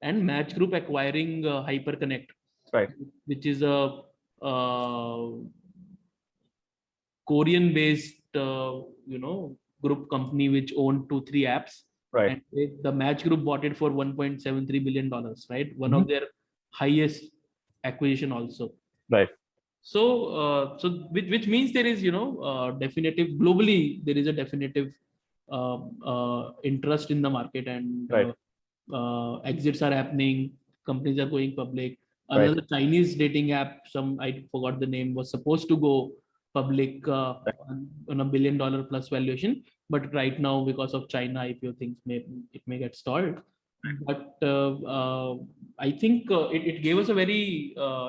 and Match Group acquiring Hyperconnect, Right. which is a uh, Korean-based group company which owned 2 3 apps, Right. and the Match Group bought it for $1.73 billion, right? One Mhm. of their highest acquisition also. Right. So which means there is definitive globally there is a definitive interest in the market, and Right. exits are happening, companies are going public. Right. Another Chinese dating app, some I forgot the name, was supposed to go public on $1 billion plus valuation, but right now because of China IPO things may get stalled. But I think it gave us a very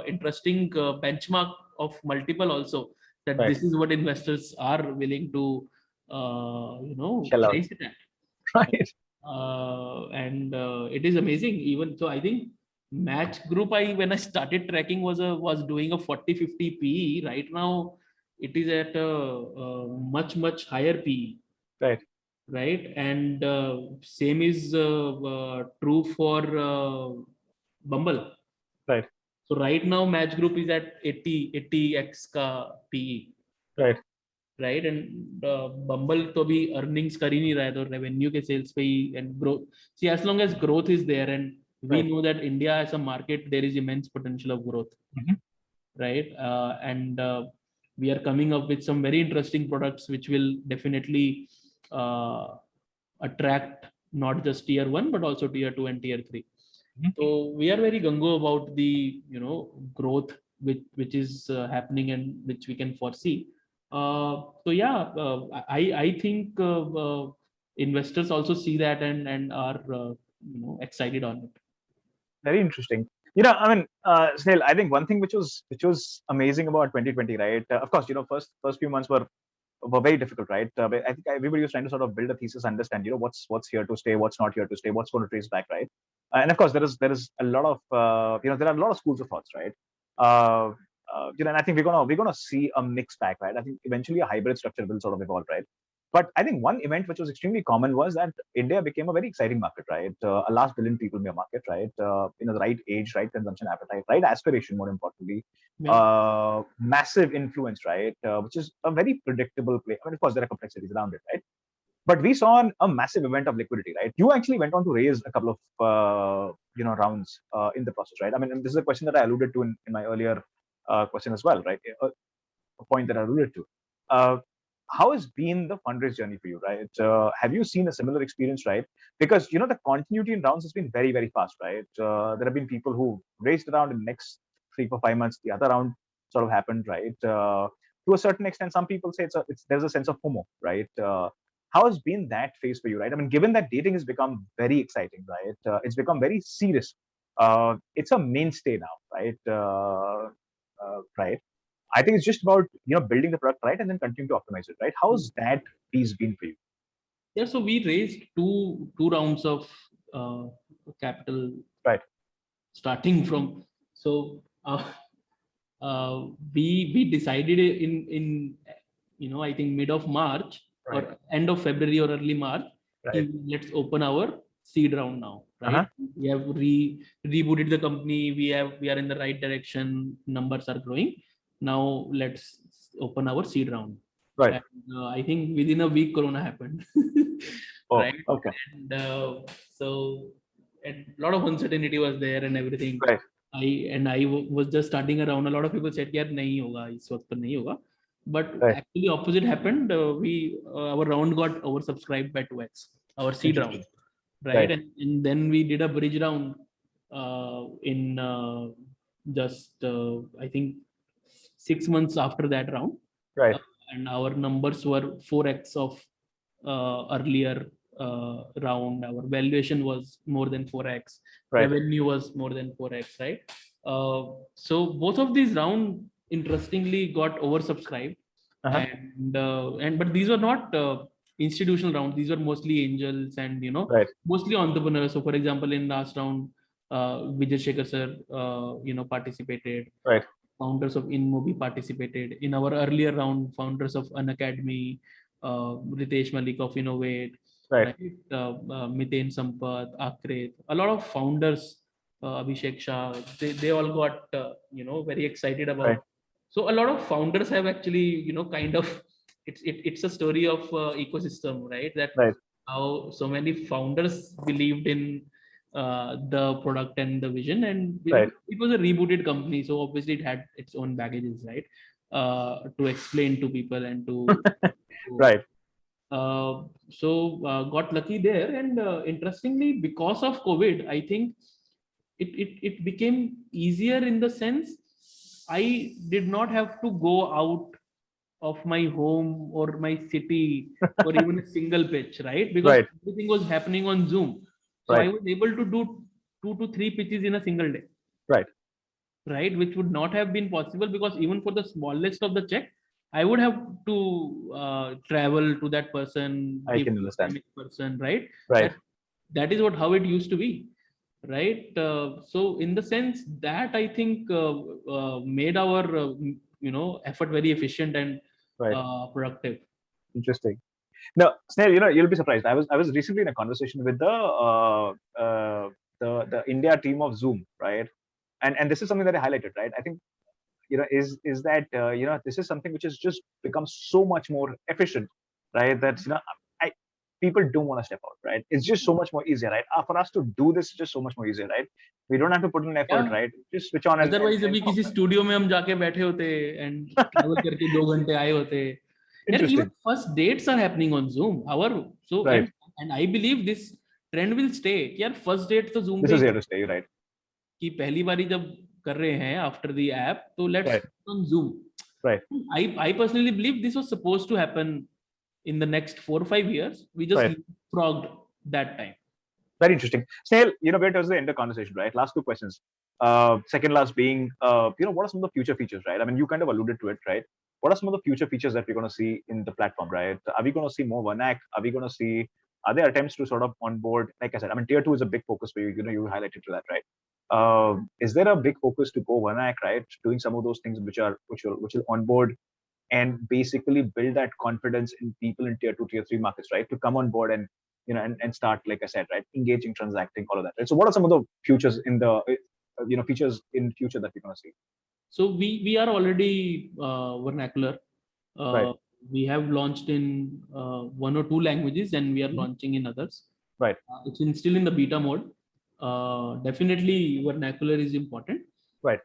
interesting benchmark of multiple also, that Right. this is what investors are willing to Shell out. price it at. Right. And it is amazing. Even so, I think Match Group, I when I started tracking was doing a 40-50 PE. Right now, it is at a much higher PE. Right. Right, and same is true for Bumble. Right. So right now, Match Group is at 80x ka PE. Right. Right, and Bumble तो भी earnings कर ही नहीं रहा है, तो revenue के sales पे ही and growth. See, as long as growth is there, and we Right. know that India as a market, there is immense potential of growth, Mhm. right? And we are coming up with some very interesting products which will definitely attract not just tier 1 but also tier 2 and tier 3. Mhm. So we are very gungo about the growth which is happening and which we can foresee. So yeah, I think investors also see that and are excited on it. Very interesting. I mean, Snail, I think one thing which was amazing about 2020, right? Of course, first few months were very difficult, right? But I think everybody was trying to sort of build a thesis, understand, what's here to stay, what's not here to stay, what's going to trace back, right? And of course, there is a lot of there are a lot of schools of thoughts, right? And I think we're gonna see a mixed bag, right? I think eventually a hybrid structure will sort of evolve, right? But I think one event which was extremely common was that India became a very exciting market, right? A last billion people market, right? The right age, right consumption appetite, right aspiration, more importantly, Yeah. massive influence, right? Which is a very predictable play. I mean, of course, there are complexities around it, right? But we saw a massive event of liquidity, right? You actually went on to raise a couple of rounds in the process, right? I mean, and this is a question that I alluded to in my earlier question as well, right? A point that I alluded to. Uh, how has been the fundraise journey for you, right? Have you seen a similar experience, right? Because the continuity in rounds has been very, very fast, right? There have been people who raised around in the next 3 4 5 months. The other round sort of happened, right? To a certain extent, some people say there's a sense of FOMO, right? How has been that phase for you, right? I mean, given that dating has become very exciting, right? It's become very serious. It's a mainstay now, right? Right. I think it's just about building the product right and then continue to optimize it, right? How's that piece been for you? Yeah, so we raised two rounds of uh, capital, Right. starting from, so we decided in I think mid of March, Right. or end of February or early March, Right. let's open our seed round now, right? Uh-huh. We have rebooted the company. We are in the right direction. Numbers are growing. Now let's open our seed round. Right. And, I think within a week, Corona happened. Oh, right? okay. And so a lot of uncertainty was there and everything. Right. I was just starting around. A lot of people said, "यार नहीं होगा इस वक्त नहीं होगा," but Right. actually opposite happened. Our round got oversubscribed by 2x, our seed round, right? And then we did a bridge round in just I think 6 months after that round, Right. and our numbers were 4x of earlier round. Our valuation was more than 4x. Right. Revenue was more than 4x, right? So both of these round interestingly got oversubscribed. Uh-huh. And but these were not institutional rounds. These were mostly angels and Right. mostly entrepreneurs. So for example, in last round, Vijay Shekhar sir participated. Right. Founders of InMobi participated. In our earlier round, founders of Unacademy, Ritesh Malik of Innovate, Right. Miten Sampath, Akrit, a lot of founders, Abhishek Shah, they all got very excited about. Right. So a lot of founders have actually kind of it's a story of ecosystem, right? That Right. how so many founders believed in the product and the vision, and Right. it was a rebooted company, so obviously it had its own baggages, right? To explain to people and to Right. Got lucky there, and interestingly, because of COVID, I think it became easier in the sense I did not have to go out of my home or my city or even a single pitch, right? Because Right. everything was happening on Zoom. So Right. I was able to do 2 to 3 pitches in a single day. Right. Right, which would not have been possible because even for the smallest of the check, I would have to travel to that person, I can understand. person, right? Right. That is how it used to be, right? So in the sense that I think made our effort very efficient and Right. productive. Interesting. Now, Snail, you'll be surprised. I was recently in a conversation with the India team of Zoom, right? And this is something that I highlighted, right? I think is that this is something which has just become so much more efficient, right? That I people don't want to step out, right? It's just so much more easier, right? For us to do this, just so much more easier, right? We don't have to put in effort, Yeah. right? Just switch on. Otherwise, अभी किसी studio में हम जाके बैठे होते and travel करके 2 घंटे आए होते. And even first dates are happening on Zoom. Right. And I believe this trend will stay. यार first date तो Zoom This पे is here to stay, right? कि पहली बारी जब कर रहे हैं after the app, तो let's on Zoom. Right. I personally believe this was supposed to happen in the next 4 or 5 years. We just frogged that time. Very interesting. Snail, we're towards the end of the conversation, right? Last 2 questions. Second last being, what are some of the future features, right? I mean, you kind of alluded to it, right? What are some of the future features that we're going to see in the platform, right? Are we going to see more one act? Are there attempts to sort of onboard? Like I said, I mean, tier 2 is a big focus for you. You highlighted to that, right? Is there a big focus to go one act, right? Doing some of those things which will onboard and basically build that confidence in people in tier 2, tier 3 markets, right? To come on board and, and start, like I said, right, engaging, transacting, all of that, right? So what are some of the futures in the, features in future that we're going to see? So we are already vernacular. Right. We have launched in 1 or 2 languages, and we are launching in others. Right. It's still in the beta mode. Definitely, vernacular is important. Right.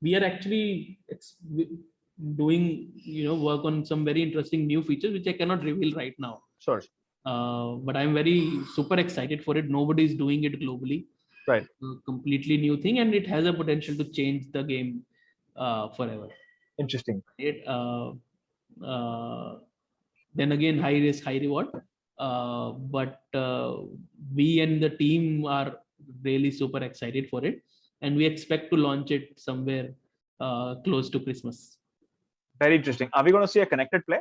We are actually doing work on some very interesting new features which I cannot reveal right now. Sure. But I'm very super excited for it. Nobody is doing it globally. Right. Completely new thing, and it has a potential to change the game forever. Interesting. Then again, high risk, high reward. But we and the team are really super excited for it, and we expect to launch it somewhere close to Christmas. Very interesting. Are we going to see a connected play?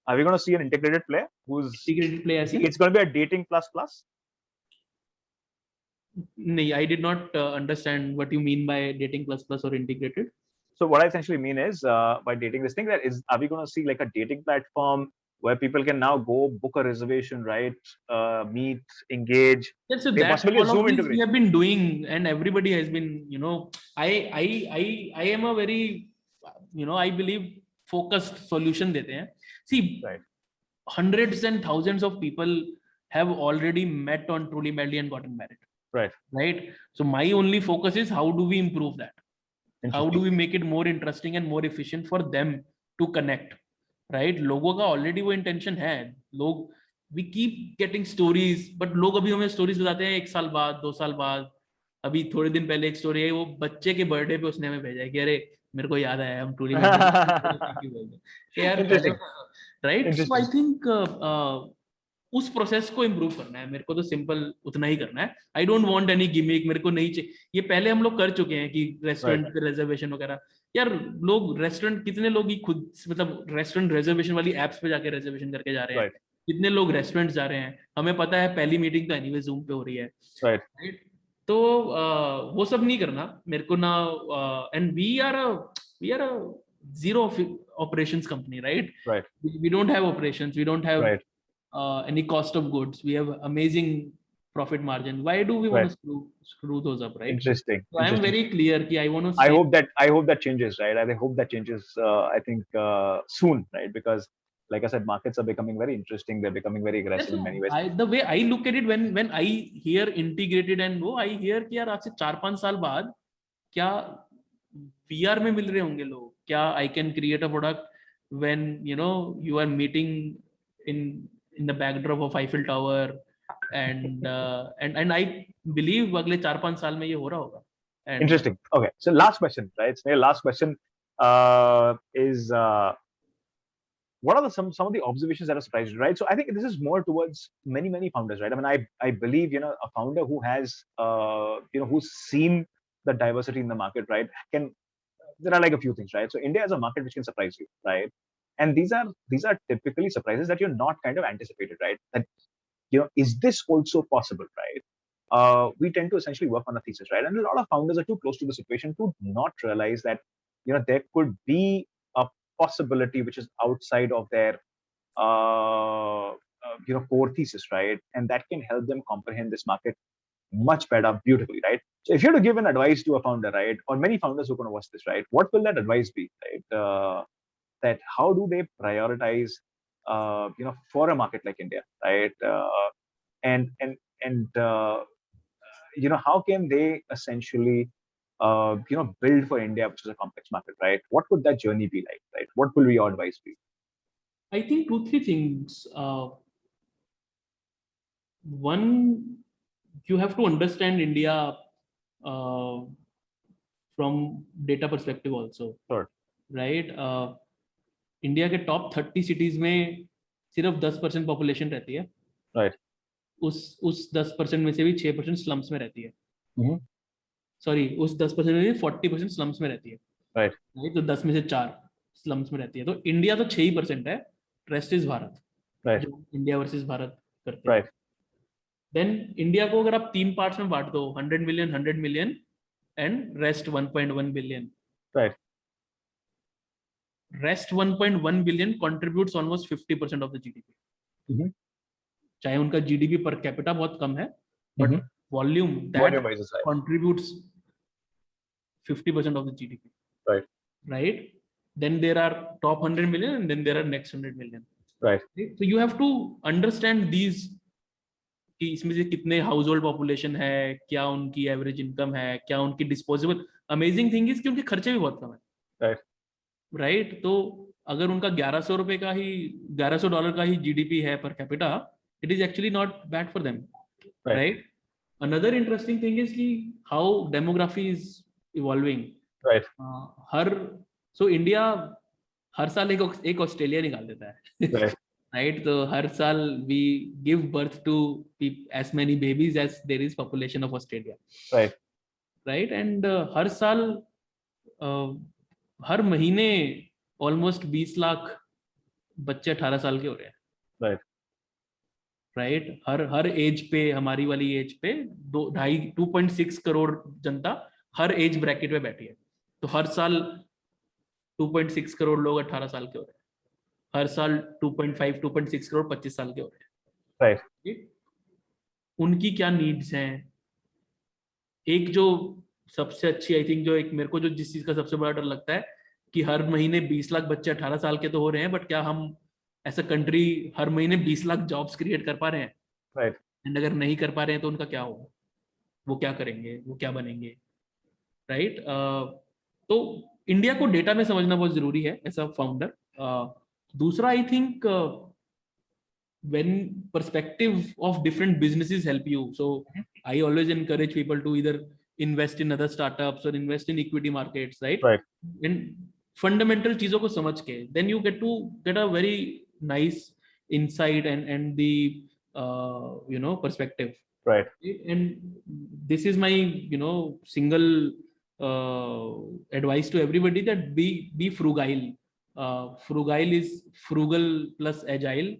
Are we going to see an integrated play? Integrated play as it's going to be a dating plus plus? No, I did not understand what you mean by dating plus plus or integrated. So what I essentially mean is, by dating this thing, are we going to see like a dating platform where people can now go book a reservation, right? Meet, engage. Yes, so that's all of this we have been doing, and everybody has been, I am a very, I believe focused solution dete hain. See, right. Hundreds and thousands of people have already met on Truly Madly and gotten married. Right. So my only focus is how do we improve that? How do we make it more interesting and more efficient for them to connect? Right? लोगों का already वो intention है. लोग we keep getting stories, but लोग अभी हमें stories बताते हैं 1 साल बाद, 2 साल बाद. अभी थोड़े दिन पहले एक story है, वो बच्चे के birthday पे उसने हमें भेजा है कि अरे मेरे को याद आया हम Truly Madly. Right? So I think उस प्रोसेस को इम्प्रूव करना है. मेरे को तो सिंपल उतना ही करना है. I don't want any gimmick. मेरे को नहीं चाहिए. ये पहले हम लोग कर चुके हैं कि रेस्टोरेंट पे रिजर्वेशन वगैरह. यार लोग रेस्टोरेंट, कितने लोग ही खुद मतलब रेस्टोरेंट रिजर्वेशन वाली एप्स पे जाके रिजर्वेशन करके जा रहे हैं. कितने लोग रेस्टोरेंट जा रहे हैं. हमें पता है पहली मीटिंग तो एनीवे जूम पे हो रही है. तो वो सब नहीं करना मेरे को ना. And we are a zero operations company, right? We don't have operations. We don't have any cost of goods. We have amazing profit margin. Why do we want to screw those up, right? Interesting. So I am very clear that I want to. I hope that changes, right? I hope that changes. I think soon, right? Because, like I said, markets are becoming very interesting. They're becoming very aggressive in many ways. The way I look at it, when I hear integrated and I hear कि यार आज से 4-5 साल बाद क्या VR में मिल रहे होंगे लोग. क्या I can create a product when you are meeting in the backdrop of Eiffel Tower, and I believe अगले 4-5 साल में ये हो रहा होगा. Interesting. Okay, so last question, right? So last question is what are some of the observations that are surprised, right? So I think this is more towards many founders, right? I mean, I believe a founder who has who's seen the diversity in the market, right? There are like a few things, right? So India is a market which can surprise you, right? And these are typically surprises that you're not kind of anticipated, right? That is this also possible, right? We tend to essentially work on a thesis, right? And a lot of founders are too close to the situation to not realize that there could be a possibility which is outside of their core thesis, right? And that can help them comprehend this market much better, beautifully, right? So if you had to give an advice to a founder, right, or many founders who are going to watch this, right, what will that advice be, right? That how do they prioritize, for a market like India, right? And how can they essentially, build for India, which is a complex market, right? What would that journey be like, right? What will your advice be? I think 2-3 things. One, you have to understand India from data perspective also. Sure. Right? India के top 30 cities में सिर्फ 10% population रहती है. Right. उस 10% में से भी 6% slums में रहती है. सॉरी, उस 10% में भी 40% स्लम्स में रहती है. राइट. तो 10 में से 4 स्लम्स में रहती है. तो इंडिया तो 6% है. Rest is Bharat. राइट. जो इंडिया वर्सेस भारत करते हैं. राइट. देन इंडिया को अगर आप 3 पार्ट्स में बांट दो, 100 million and rest 1.1 billion. Right. rest 1.1 billion contributes almost 50% of the GDP. Mhm. चाहे उनका GDP per capita बहुत कम है, but volume that Volume-wise is high. contributes 50% of the GDP. Right. Right. Then there are top 100 million, and then there are next 100 million. Right. So you have to understand these. कि इसमें से कितने house hold population है, क्या उनकी average income है, क्या उनकी डिस्पोजेबल. अमेजिंग थिंग इज कि उनके खर्चे भी बहुत कम है. राइट. तो अगर उनका $1100 का ही जीडीपी है per capita, it is actually not bad for them. Right. Another interesting thing is कि how demography is evolving. Right. So India हर साल एक ऑस्ट्रेलिया निकाल देता है. Right. So हर साल we give birth to as many babies as there is population of Australia. Right. Right. And हर साल हर महीने almost 20 लाख बच्चे 18 साल के हो रहे हैं. Right. Right. हर एज पे, हमारी वाली एज पे 2.6 करोड़ जनता हर एज ब्रैकेट में बैठी है. तो हर साल 2.6 करोड़ लोग 18 साल के हो रहे हैं. हर साल 2.6 करोड़ 25 साल के हो रहे हैं. राइट. उनकी क्या नीड्स हैं. एक जो सबसे अच्छी आई थिंक जो एक मेरे को जो जिस चीज का सबसे बड़ा डर लगता है कि हर महीने 20 लाख बच्चे 18 साल के तो हो रहे हैं, बट क्या हम एज अ कंट्री हर महीने 20 लाख जॉब्स क्रिएट कर पा रहे हैं. राइट. एंड अगर नहीं कर पा रहे हैं तो उनका क्या होगा, वो क्या करेंगे, वो क्या बनेंगे. राइट. तो इंडिया को डेटा में समझना बहुत जरूरी है एज अ फाउंडर. दूसरा, I think when perspective of different businesses help you. So I always encourage people to either invest in other startups or invest in equity markets, right? Right. And fundamental चीजों को समझ के, then you get a very nice insight and the perspective. Right. And this is my single advice to everybody, that be frugal. Frugal is frugal plus agile.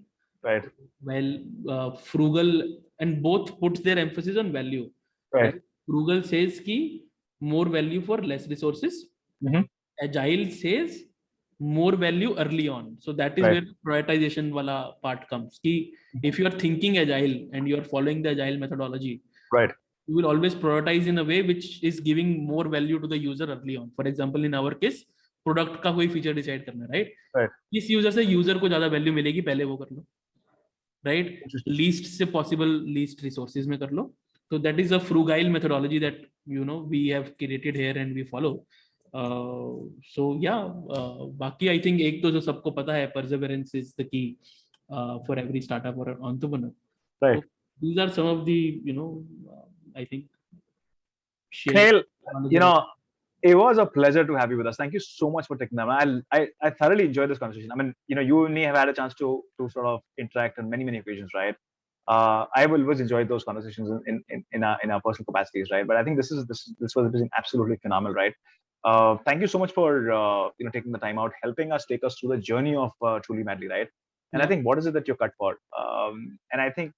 Right. Well, frugal and both puts their emphasis on value. Right. Frugal says ki more value for less resources. Agile says more value early on. So that is where prioritization wala part comes. Ki if you are thinking agile and you are following the agile methodology, right, you will always prioritize in a way which is giving more value to the user early on. For example, in our case, product का कोई feature decide करना है. Right. किस user से user को ज्यादा value मिलेगी पहले वो कर लो. राइट. लीस्ट से पॉसिबल लीस्ट रिसोर्सेज में कर लो. तो that is a frugal methodology that we have created here and we follow. So या बाकी आई थिंक एक तो जो सबको पता है, perseverance is the key for every startup और entrepreneur. Right. These are some of the I think. It was a pleasure to have you with us. Thank you so much for taking time. I thoroughly enjoyed this conversation. I mean, you and me have had a chance to sort of interact on many occasions, right? I've always enjoyed those conversations in our personal capacities, right? But I think this was absolutely phenomenal, right? Thank you so much for taking the time out, helping us take us through the journey of Truly Madly, right? And I think what is it that you're cut for? And I think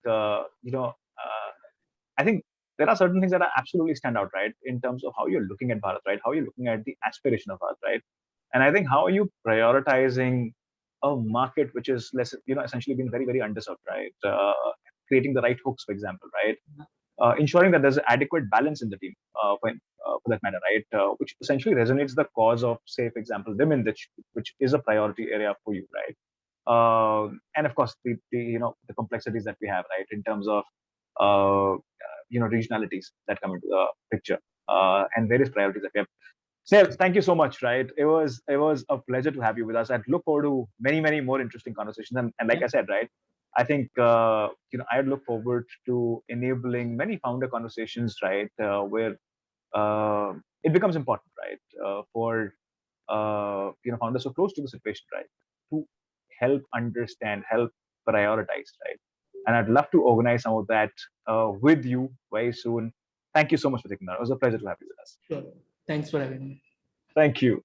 I think there are certain things that are absolutely stand out, right? In terms of how you're looking at Bharat, right? How you're looking at the aspiration of Bharat, right? And I think how are you prioritizing a market which is less, essentially been very, very underserved, right? Creating the right hooks, for example, right? Ensuring that there's adequate balance in the team, for that matter, right? Which essentially resonates the cause of, say, for example, women, which is a priority area for you, right? And of course, the complexities that we have, right, in terms of regionalities that come into the picture, and various priorities that we have. Sales, thank you so much, right? It was a pleasure to have you with us. I'd look forward to many more interesting conversations, and like I said, right, I think I'd look forward to enabling many founder conversations, right, where it becomes important, right, for founders so close to the situation, right, to help understand, help prioritize, right? And I'd love to organize some of that with you very soon. Thank you so much for taking that. It was a pleasure to have you with us. Sure. Thanks for having me. Thank you.